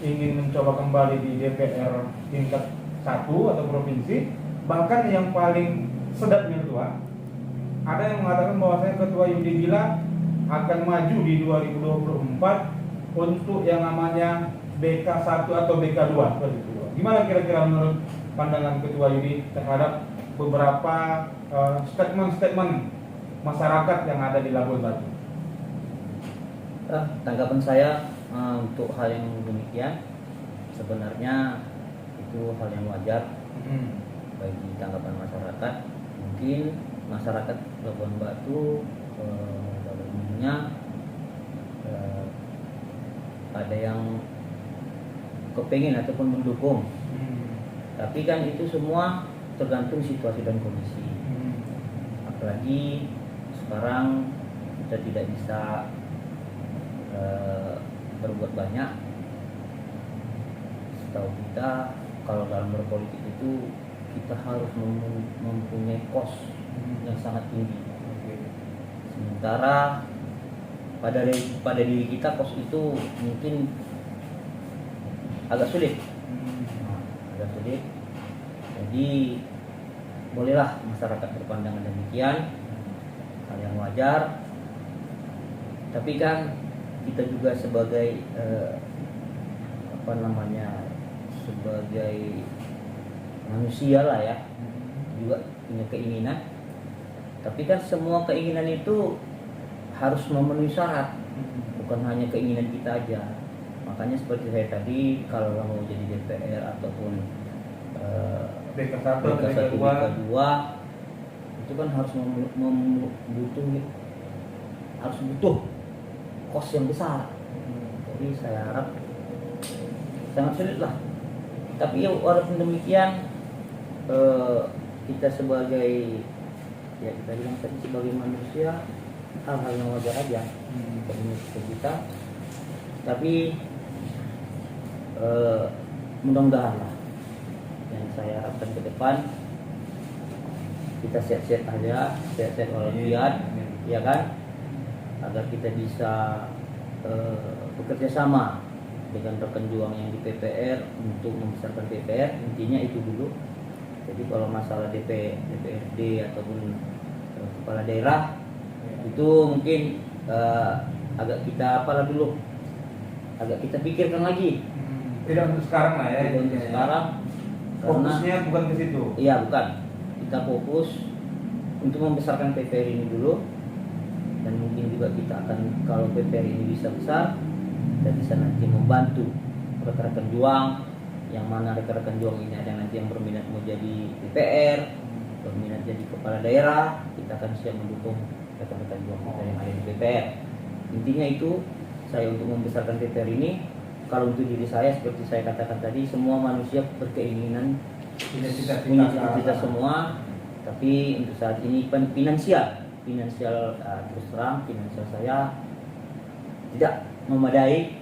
A: ingin mencoba kembali di DPR tingkat 1 atau provinsi, bahkan yang paling sedapnya Ketua, ada yang mengatakan bahwasanya Ketua Yudi Bilas akan maju di 2024 untuk yang namanya BK1 atau BK2 seperti itu. Gimana kira-kira menurut pandangan Ketua Yudi terhadap beberapa statement-statement masyarakat yang ada di Labuan Batu?
B: Tanggapan saya untuk hal yang demikian sebenarnya itu hal yang wajar bagi tanggapan masyarakat. Mungkin masyarakat Labuan Batu pada umumnya ada yang kepengen ataupun mendukung, tapi kan itu semua tergantung situasi dan kondisi. Apalagi sekarang kita tidak bisa berbuat banyak. Setahu kita kalau dalam berpolitik itu kita harus mempunyai kos yang sangat tinggi. Sementara pada diri kita kos itu mungkin agak sulit. Agak sulit. Jadi bolehlah masyarakat berpandangan demikian, hal yang wajar. Tapi kan kita juga sebagai sebagai manusia lah ya, juga punya keinginan. Tapi kan semua keinginan itu harus memenuhi syarat, bukan hanya keinginan kita aja. Makanya seperti saya tadi, kalau mau jadi DPR ataupun
A: BK1,
B: BK1,
A: BK2
B: BK2 itu kan harus butuh kos yang besar. Jadi saya harap sangat sulit lah. Tapi ya walaupun demikian, kita sebagai, ya kita bilang tadi, sebagai manusia, hal-hal yang wajar aja kita. Tapi mudah-mudahan lah, yang saya harapkan ke depan kita sehat-sehat aja, sehat-sehat walafiat, ya kan, agar kita bisa bekerja sama dengan rekan juang yang di PPR untuk membesarkan PPR. Intinya itu dulu. Jadi kalau masalah DPRD ataupun kepala daerah itu mungkin agak kita dulu, agak kita pikirkan lagi.
A: Tidak untuk sekarang lah ya.
B: Tidak untuk sekarang.
A: Fokusnya bukan ke situ.
B: Iya, bukan. Kita fokus untuk membesarkan PPR ini dulu, dan mungkin juga kita akan, kalau PPR ini bisa besar, kita bisa nanti membantu rekan-rekan juang, yang mana rekan-rekan juang ini ada nanti yang berminat mau jadi DPR, berminat jadi kepala daerah, kita akan siap mendukung rekan-rekan juang kita yang ada di DPR. Intinya itu, saya untuk membesarkan DPR ini. Kalau untuk diri saya, seperti saya katakan tadi, semua manusia berkeinginan punya cita-cita semua. Tapi untuk saat ini finansial terus terang, finansial saya tidak memadai.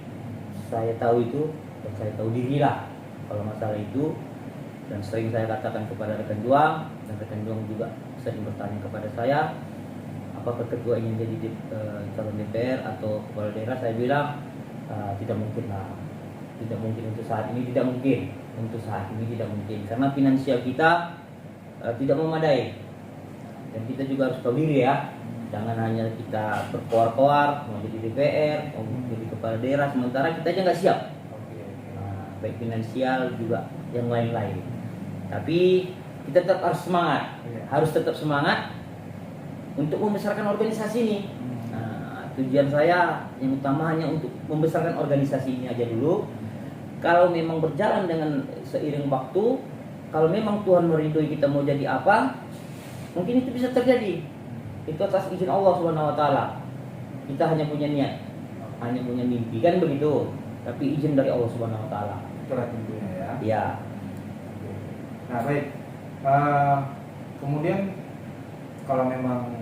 B: Saya tahu itu, dan saya tahu diri lah kalau masalah itu. Dan sering saya katakan kepada rekan juang, dan rekan juang juga sering bertanya kepada saya, apakah ketua ingin jadi calon DPR atau kepala daerah. Saya bilang tidak mungkin lah, tidak mungkin untuk saat ini, tidak mungkin karena finansial kita tidak memadai. Dan kita juga harus tahu diri ya, jangan hanya kita berkoar-koar mau jadi DPR, mau jadi kepala daerah, sementara kita aja nggak siap. Baik finansial juga yang lain-lain. Tapi kita tetap harus semangat, harus tetap semangat untuk membesarkan organisasi ini. Tujuan saya yang utama hanya untuk membesarkan organisasi ini aja dulu. Kalau memang berjalan dengan seiring waktu, kalau memang Tuhan meridhoi kita mau jadi apa, mungkin itu bisa terjadi. Itu atas izin Allah Subhanahu wa taala. Kita hanya punya niat, hanya punya mimpi, kan begitu. Tapi izin dari Allah Subhanahu wa taala.
A: Itulah tentunya ya.
B: Ya.
A: Nah, baik. Kemudian kalau memang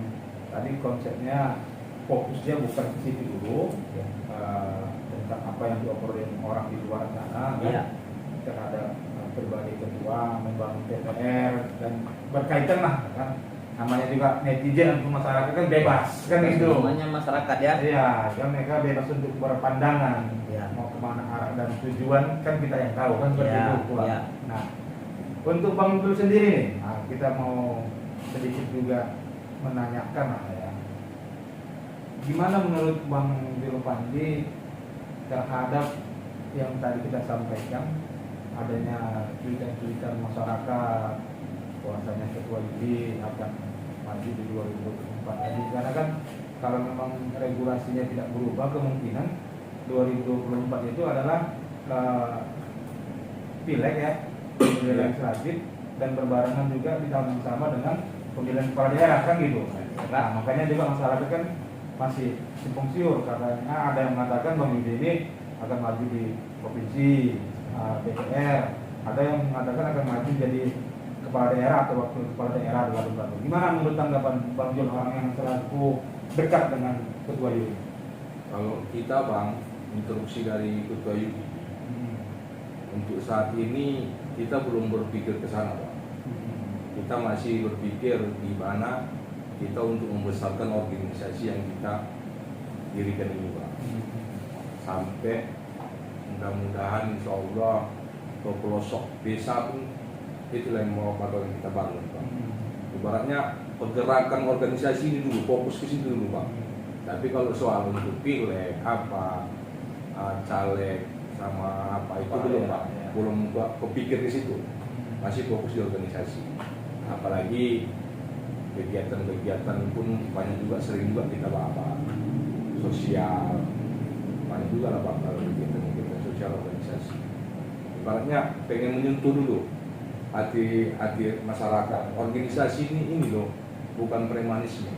A: tadi konsepnya fokusnya bukan ke situ dulu, tentang apa yang diobrolin orang di luar sana, kan, terhadap berbagai ketua, membangun DPR, dan berkaitan lah, kan, namanya juga netizen atau masyarakat kan bebas, kan gitu.
B: Namanya masyarakat ya.
A: Iya, kan mereka bebas untuk berpandangan, mau kemana arah dan tujuan kan kita yang tahu, kan seperti itu pula. Nah, untuk Bang Dul sendiri nih, kita mau sedikit juga menanyakan lah ya. Gimana menurut Bang Dul Pandi terhadap yang tadi kita sampaikan, adanya cuitan-cuitan masyarakat bahwasanya ketua YUDI akan maju di 2024 tadi, karena kan kalau memang regulasinya tidak berubah, kemungkinan 2024 itu adalah pileg ya, pemilihan legislatif, dan berbarengan juga di tahun yang sama dengan pemilihan kepala daerah, kan gitu. Nah, makanya juga masyarakat kan masih simpang siur, karena ada yang mengatakan Bang Yudi ini akan maju di provinsi DPR, ada yang mengatakan akan maju jadi kepala daerah atau wakil kepala daerah 2024. Gimana menurut tanggapan Bang Jul, orang yang selaku dekat dengan ketua Yudi?
C: Kalau kita Bang, instruksi dari ketua Yudi, untuk saat ini kita belum berpikir ke sana Bang. Kita masih berpikir di mana kita untuk membesarkan organisasi yang kita dirikan ini Pak. Sampai mudah-mudahan insya Allah ke pelosok desa pun itulah yang mau bakal kita bangun Pak. Ibaratnya pergerakan organisasi ini dulu, fokus ke situ dulu Pak. Tapi kalau soal untuk pileg apa, caleg sama apa itu belum Pak, belum kepikir ke situ. Masih fokus di organisasi. Apalagi kegiatan-kegiatan pun banyak juga, sering juga kita bahas sosial, banyak juga lah Pak kalau kegiatan sosial organisasi. Ibaratnya pengen menyentuh dulu hati masyarakat. Organisasi ini loh, bukan premanisme.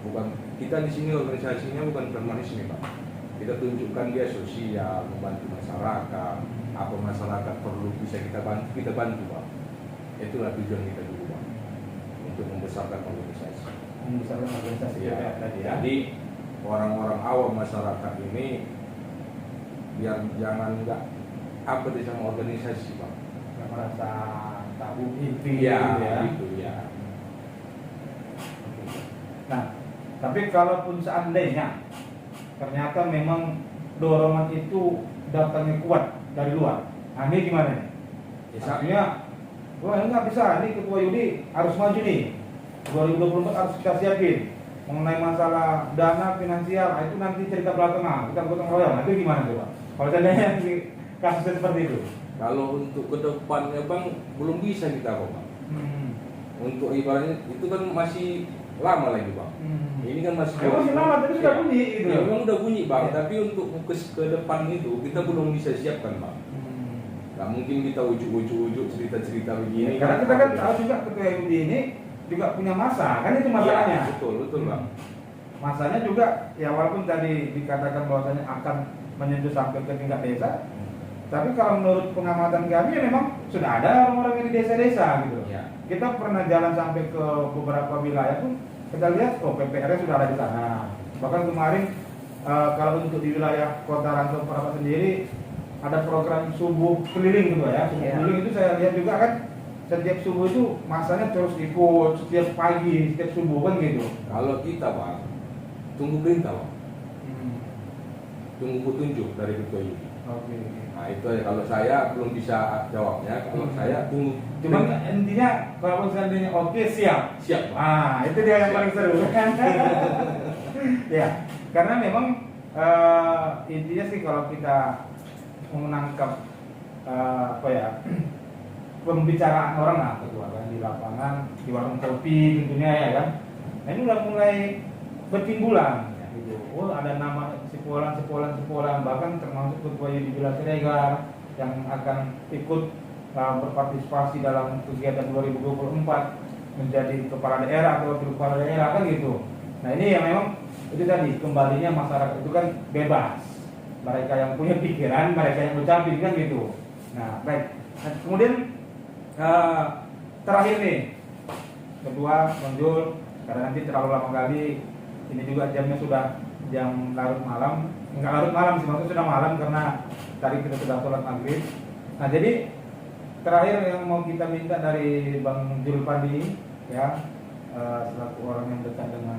C: Bukan kita di sini organisasinya bukan premanisme Pak. Kita tunjukkan dia sosial, membantu masyarakat. Apa masyarakat perlu bisa kita bantu Pak. Itulah tujuan kita dulu Pak, untuk membesarkan organisasi.
A: Membesarkan organisasi
C: Ya.
A: tadi ya.
C: Jadi orang-orang awam masyarakat ini biar jangan nggak apa di sama organisasi Pak.
A: Nggak merasa tabu inti
C: Iya,
A: gitu ya.
C: gitu ya.
A: Nah, tapi kalaupun seandainya ternyata memang dorongan itu datangnya kuat dari luar, nah ini gimana nih? Artinya, wah nggak bisa, ini ketua Yudi harus maju nih, 2024 harus kita siapin. Mengenai masalah dana finansial, nah itu nanti cerita belakangan, kita gotong royong, nah itu gimana coba? Kalau seandainya kasusnya seperti itu?
C: Kalau untuk ke depannya Bang belum bisa kita kok Bang. Untuk ibaratnya itu kan masih lama lagi Bang. Ini kan masih
A: Masih lama, tapi sudah bunyi gitu.
C: Ya, memang udah bunyi Bang,
A: Ya.
C: tapi untuk ke depan itu kita belum bisa siapkan Bang. Nggak mungkin kita ujuk-ujuk cerita-cerita begini.
A: Karena kita kan tahu juga ketua Yudi ini juga punya masa, kan itu masalahnya.
C: Ya, betul Bang.
A: Masanya juga ya walaupun tadi dikatakan bahwasanya akan menyentuh sampai ke tingkat desa, tapi kalau menurut pengamatan kami ya memang sudah ada orang-orang yang di desa-desa gitu.
C: Ya.
A: Kita pernah jalan sampai ke beberapa wilayah pun kita lihat PPR sudah ada di sana. Bahkan kemarin kalau untuk di wilayah Kota Rantau Parapat sendiri ada program subuh keliling gitu ya. Subuh keliling itu saya lihat juga kan setiap subuh itu masanya terus ikut setiap pagi, setiap subuh kan gitu.
C: Kalau kita Bang tunggu perintah Bang. Tunggu petunjuk dari ketua Yudi.
A: Oke.
C: Nah itu ya, kalau saya belum bisa jawabnya. Kalau saya tunggu.
A: Cuman intinya kalau seandainya oke siap.
C: Siap.
A: Ah itu dia yang paling seru kan. Ya karena memang intinya sih kalau kita menangkap apa ya pembicaraan orang lah ketua kan di lapangan di warung kopi tentunya ya kan. Nah ini udah mulai bertimbulan. Gitu. Oh ada nama sepolan bahkan termasuk ketua Yudi Siregar yang akan ikut berpartisipasi dalam kegiatan 2024 menjadi kepala daerah atau wakil kepala daerah kan gitu. Nah ini yang memang itu tadi kembalinya masyarakat itu kan bebas, mereka yang punya pikiran, mereka yang ucapin kan gitu. Nah baik, nah, kemudian terakhir nih kedua Bang, karena nanti terlalu lama kali. Ini juga jamnya sudah jam larut malam, enggak larut malam sih, maksudnya sudah malam karena tadi kita sudah sholat maghrib. Nah jadi terakhir yang mau kita minta dari Bang Julpandi ya, selaku orang yang dekat dengan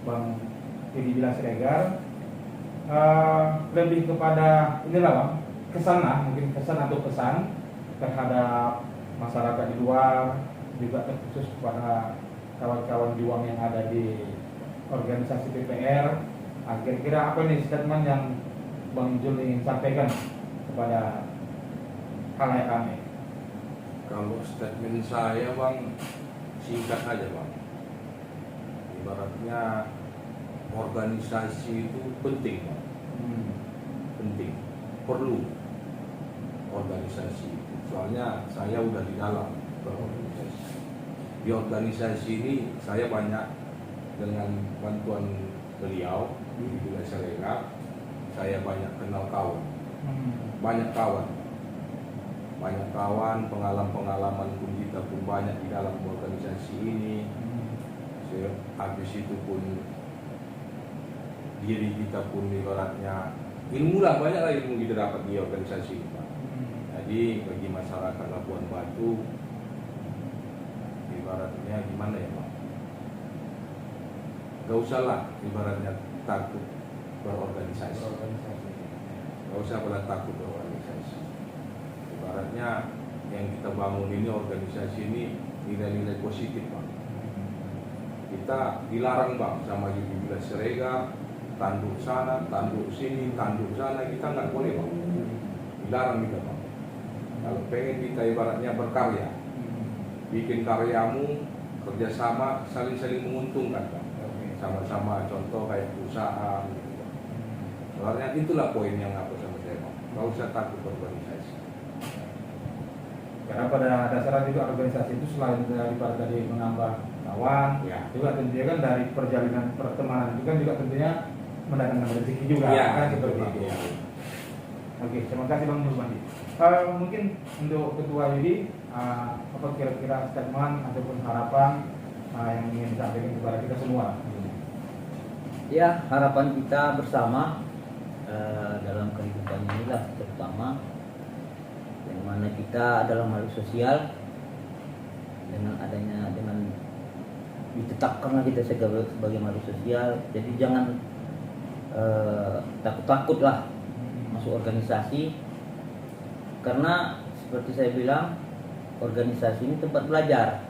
A: Bang Yudi Siregar, lebih kepada inilah Bang, kesan lah, mungkin kesan atau pesan terhadap masyarakat di luar, juga terkhusus kepada kawan-kawan juang yang ada di organisasi PPR. Kira-kira apa nih statement yang Bang Jul ingin sampaikan kepada khalayak kami?
C: Kalau statement saya Bang singkat aja Bang. Ibaratnya organisasi itu penting Bang. Penting, perlu organisasi. Soalnya saya udah di dalam organisasi. Di organisasi ini saya banyak dengan bantuan beliau di Siregar, saya banyak kenal kawan, banyak kawan, pengalaman pun kita pun banyak di dalam organisasi ini. Habis itu pun diri kita pun ibaratnya ilmu lah, banyak lah ilmu kita dapat di organisasi ini Pak. Jadi bagi masyarakat Labuan Batu ibaratnya gimana ya Pak, gak usah lah ibaratnya takut berorganisasi. Nggak usah pada takut berorganisasi. Ibaratnya yang kita bangun ini, organisasi ini nilai-nilai positif, Bang. Kita dilarang, Bang, sama Yudi Bilas Serega, tanduk sana, tanduk sini, tanduk sana, kita nggak boleh, Bang. Dilarang kita, Bang. Kalau pengen kita ibaratnya berkarya, bikin karyamu, kerjasama, saling-saling menguntungkan, Bang. Sama-sama, contoh kayak perusahaan gitu, Bang. Sebenarnya itulah poin yang aku sama saya, Bang. Nggak usah takut berorganisasi.
A: Karena pada dasarnya juga organisasi itu selain daripada tadi menambah kawan,
C: Ya.
A: juga tentunya kan dari perjalanan pertemanan itu kan juga tentunya mendatangkan rezeki juga,
C: Ya,
A: kan seperti itu.
C: ya.
A: Oke, terima kasih Bang Nurbandi. Mungkin untuk Ketua Yudi, apa kira-kira statement ataupun harapan yang ingin disampaikan kepada kita semua?
B: Ya, harapan kita bersama dalam kehidupan inilah terutama yang mana kita adalah makhluk sosial, dengan ditetapkanlah kita sebagai makhluk sosial. Jadi jangan takut-takutlah masuk organisasi, karena seperti saya bilang, organisasi ini tempat belajar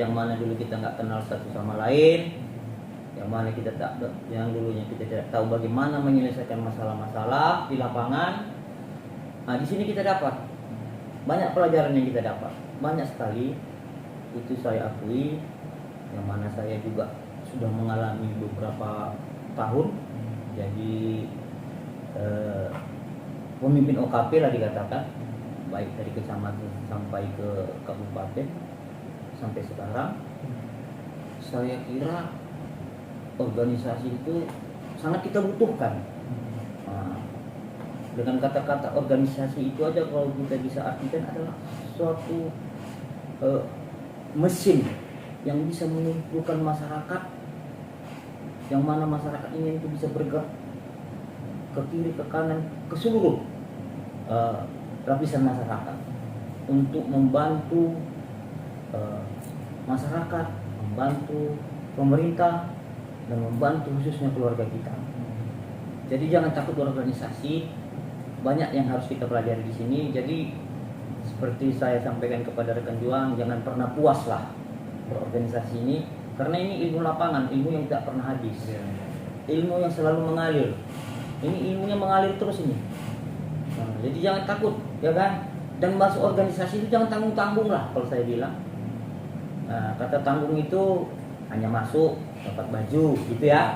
B: yang mana dulu kita nggak kenal satu sama lain, yang mana yang dulunya kita tidak tahu bagaimana menyelesaikan masalah-masalah di lapangan. Nah, di sini kita dapat banyak pelajaran yang kita dapat, banyak sekali. Itu saya akui, yang mana saya juga sudah mengalami beberapa tahun jadi pemimpin OKP lah dikatakan, baik dari kecamatan sampai ke kabupaten sampai sekarang. Saya kira organisasi itu sangat kita butuhkan. Dengan kata-kata organisasi itu aja kalau kita bisa artikan adalah suatu mesin yang bisa mengumpulkan masyarakat, yang mana masyarakat ini itu bisa bergerak ke kiri, ke kanan, ke seluruh lapisan masyarakat untuk membantu masyarakat, membantu pemerintah, dan membantu khususnya keluarga kita. Jadi jangan takut berorganisasi. Banyak yang harus kita pelajari di sini. Jadi seperti saya sampaikan kepada rekan juang, jangan pernah puas lah berorganisasi ini, karena ini ilmu lapangan, ilmu yang tidak pernah habis, ilmu yang selalu mengalir. Ini ilmunya mengalir terus ini. Nah, jadi jangan takut, ya kan? Dan masuk organisasi itu jangan tanggung-tanggung lah kalau saya bilang. Nah, kata tanggung itu hanya masuk, dapat baju, gitu ya.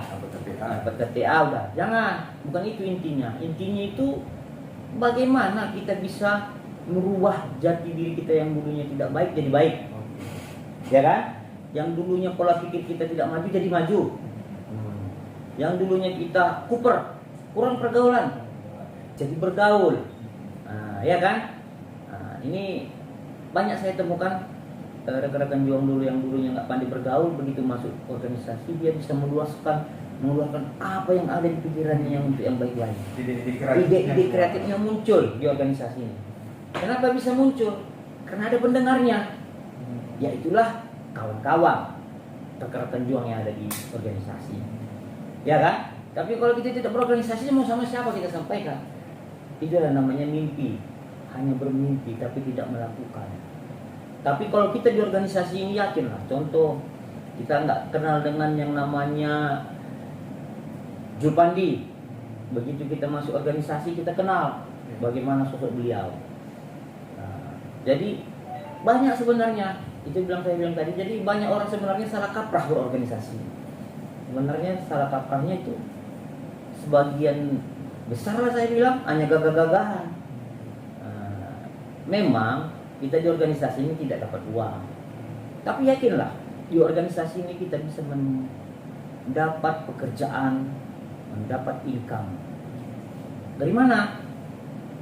B: Dapat KTA udah. Jangan, bukan itu intinya. Intinya itu bagaimana kita bisa merubah jati diri kita yang dulunya tidak baik jadi baik. Ya kan? Yang dulunya pola pikir kita tidak maju jadi maju. Yang dulunya kita kurang pergaulan jadi bergaul. Ya kan? Ini banyak saya temukan rekan-rekan juang dulu yang dulunya nggak pandai bergaul, begitu masuk organisasi dia bisa mengeluarkan apa yang ada di pikirannya yang untuk yang baik-baik. Ide kreatifnya muncul di organisasi ini. Kenapa bisa muncul? Karena ada pendengarnya. Ya itulah kawan-kawan, rekan-rekan juang yang ada di organisasi. Ya kan? Tapi kalau kita tidak berorganisasi, mau sama siapa kita sampaikan? Itulah namanya mimpi. Hanya bermimpi tapi tidak melakukan. Tapi kalau kita di organisasi ini yakinlah, contoh kita nggak kenal dengan yang namanya Julpandi. Begitu kita masuk organisasi kita kenal bagaimana sosok beliau. Jadi banyak sebenarnya, saya bilang tadi, jadi banyak orang sebenarnya salah kaprah berorganisasi. Sebenarnya salah kaprahnya itu sebagian besar lah saya bilang hanya gagah-gagahan. Memang kita di organisasi ini tidak dapat uang, tapi yakinlah di organisasi ini kita bisa mendapat pekerjaan, mendapat income. Dari mana?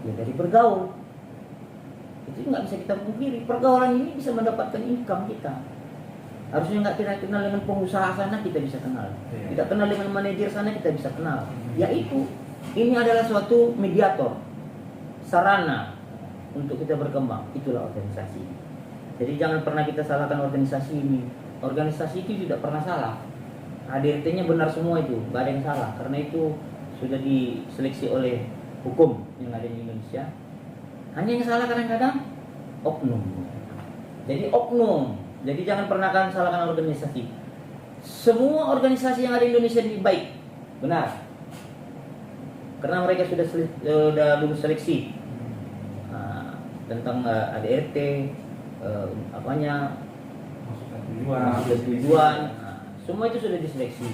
B: Ya dari bergaul. Itu nggak bisa kita pungkiri. Pergaulan ini bisa mendapatkan income kita. Harusnya nggak kita kenal dengan pengusaha sana kita bisa kenal. Tidak kenal dengan manajer sana kita bisa kenal. Yaitu ini adalah suatu mediator, sarana untuk kita berkembang. Itulah organisasi. Jadi jangan pernah kita salahkan organisasi ini. Organisasi itu tidak pernah salah. ADRT-nya benar semua itu, nggak ada yang salah karena itu sudah diseleksi oleh hukum yang ada di Indonesia. Hanya yang salah kadang-kadang oknum. Jadi oknum. Jadi jangan pernah kalian salahkan organisasi. Semua organisasi yang ada di Indonesia ini baik, benar. Karena mereka sudah lulus seleksi tentang ADRT, masuk tujuan, semua itu sudah diseleksi.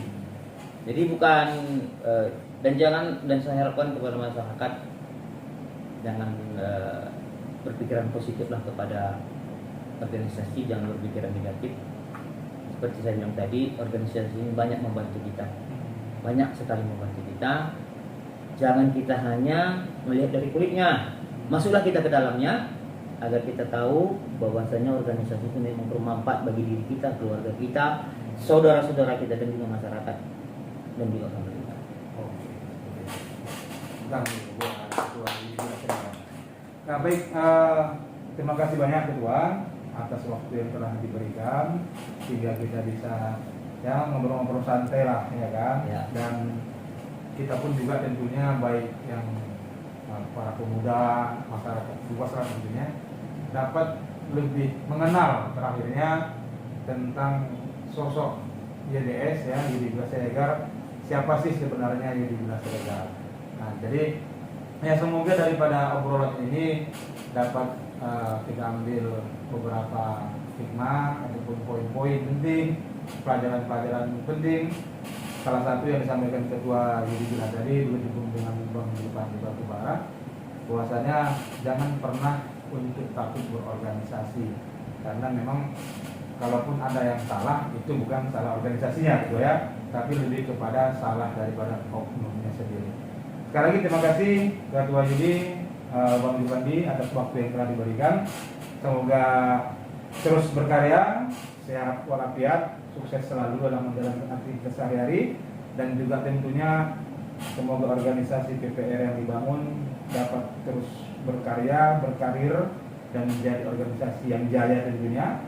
B: Jadi bukan dan saya harapkan kepada masyarakat jangan berpikiran positif lah kepada organisasi, jangan berpikiran negatif. Seperti saya bilang tadi, organisasi ini banyak membantu kita, banyak sekali membantu kita. Jangan kita hanya melihat dari kulitnya, masuklah kita ke dalamnya agar kita tahu bahwasanya organisasi itu memang bermanfaat bagi diri kita, keluarga kita, saudara-saudara kita dan juga masyarakat dan juga pemerintah.
A: Nah baik, terima kasih banyak Ketua atas waktu yang telah diberikan sehingga kita bisa ya ngobrol-ngobrol santai lah ya kan
B: Ya.
A: Dan kita pun juga tentunya baik yang para pemuda, masyarakat luas lah tentunya dapat lebih mengenal terakhirnya tentang sosok YDS ya, Yudi Blas Siregar. Siapa sih sebenarnya Yudi Blas Siregar? Nah, jadi ya semoga daripada obrolan ini dapat kita ambil beberapa hikmah ataupun poin-poin penting, pelajaran-pelajaran penting. Salah satu yang disampaikan Ketua Yudi Blas tadi begitu dengan Bang Bupati Batubara, bahwasanya jangan pernah untuk takut berorganisasi karena memang kalaupun ada yang salah itu bukan salah organisasinya gitu ya, tapi lebih kepada salah daripada oknumnya sendiri. Sekali lagi terima kasih Ketua Yudi, Bang Bupati atas waktu yang telah diberikan. Semoga terus berkarya, sehat walafiat, sukses selalu dalam menjalankan aktivitas sehari-hari, dan juga tentunya semoga organisasi PPR yang dibangun dapat terus berkarya, berkarir, dan menjadi organisasi yang jaya tentunya,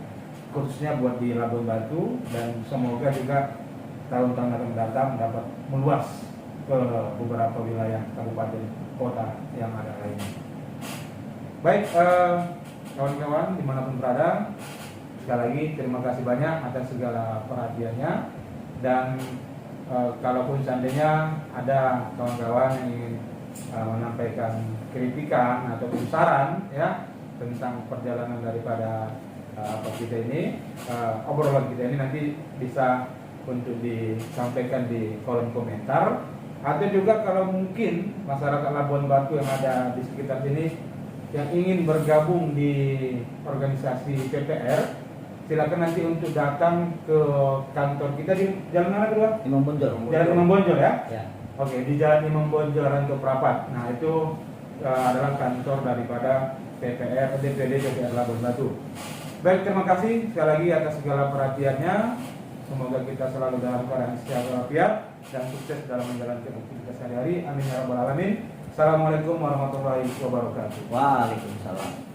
A: khususnya buat di Labuan Batu, dan semoga juga tahun-tahun akan datang dapat meluas ke beberapa wilayah kabupaten kota yang ada lainnya. Baik, kawan-kawan dimanapun berada, sekali lagi terima kasih banyak atas segala perhatiannya, dan kalaupun seandainya ada kawan-kawan yang ingin menyampaikan kritikan atau saran ya tentang perjalanan daripada kita ini, obrolan kita ini nanti bisa untuk disampaikan di kolom komentar, atau juga kalau mungkin masyarakat Labuan Batu yang ada di sekitar sini yang ingin bergabung di organisasi PPR, silakan nanti untuk datang ke kantor kita di Jalan mana kedua?
B: Imam Bonjol.
A: Jalan Imam Bonjol ya?
B: Ya.
A: Oke, di Jalan Imam Bonjol Ranto Prapat. Nah itu adalah kantor daripada DPD PPR Labuan Batu. Baik, terima kasih sekali lagi atas segala perhatiannya. Semoga kita selalu dalam keadaan sehat walafiat dan sukses dalam menjalankan aktivitas sehari-hari. Amin ya rabbal alamin. Assalamualaikum warahmatullahi wabarakatuh.
B: Waalaikumsalam.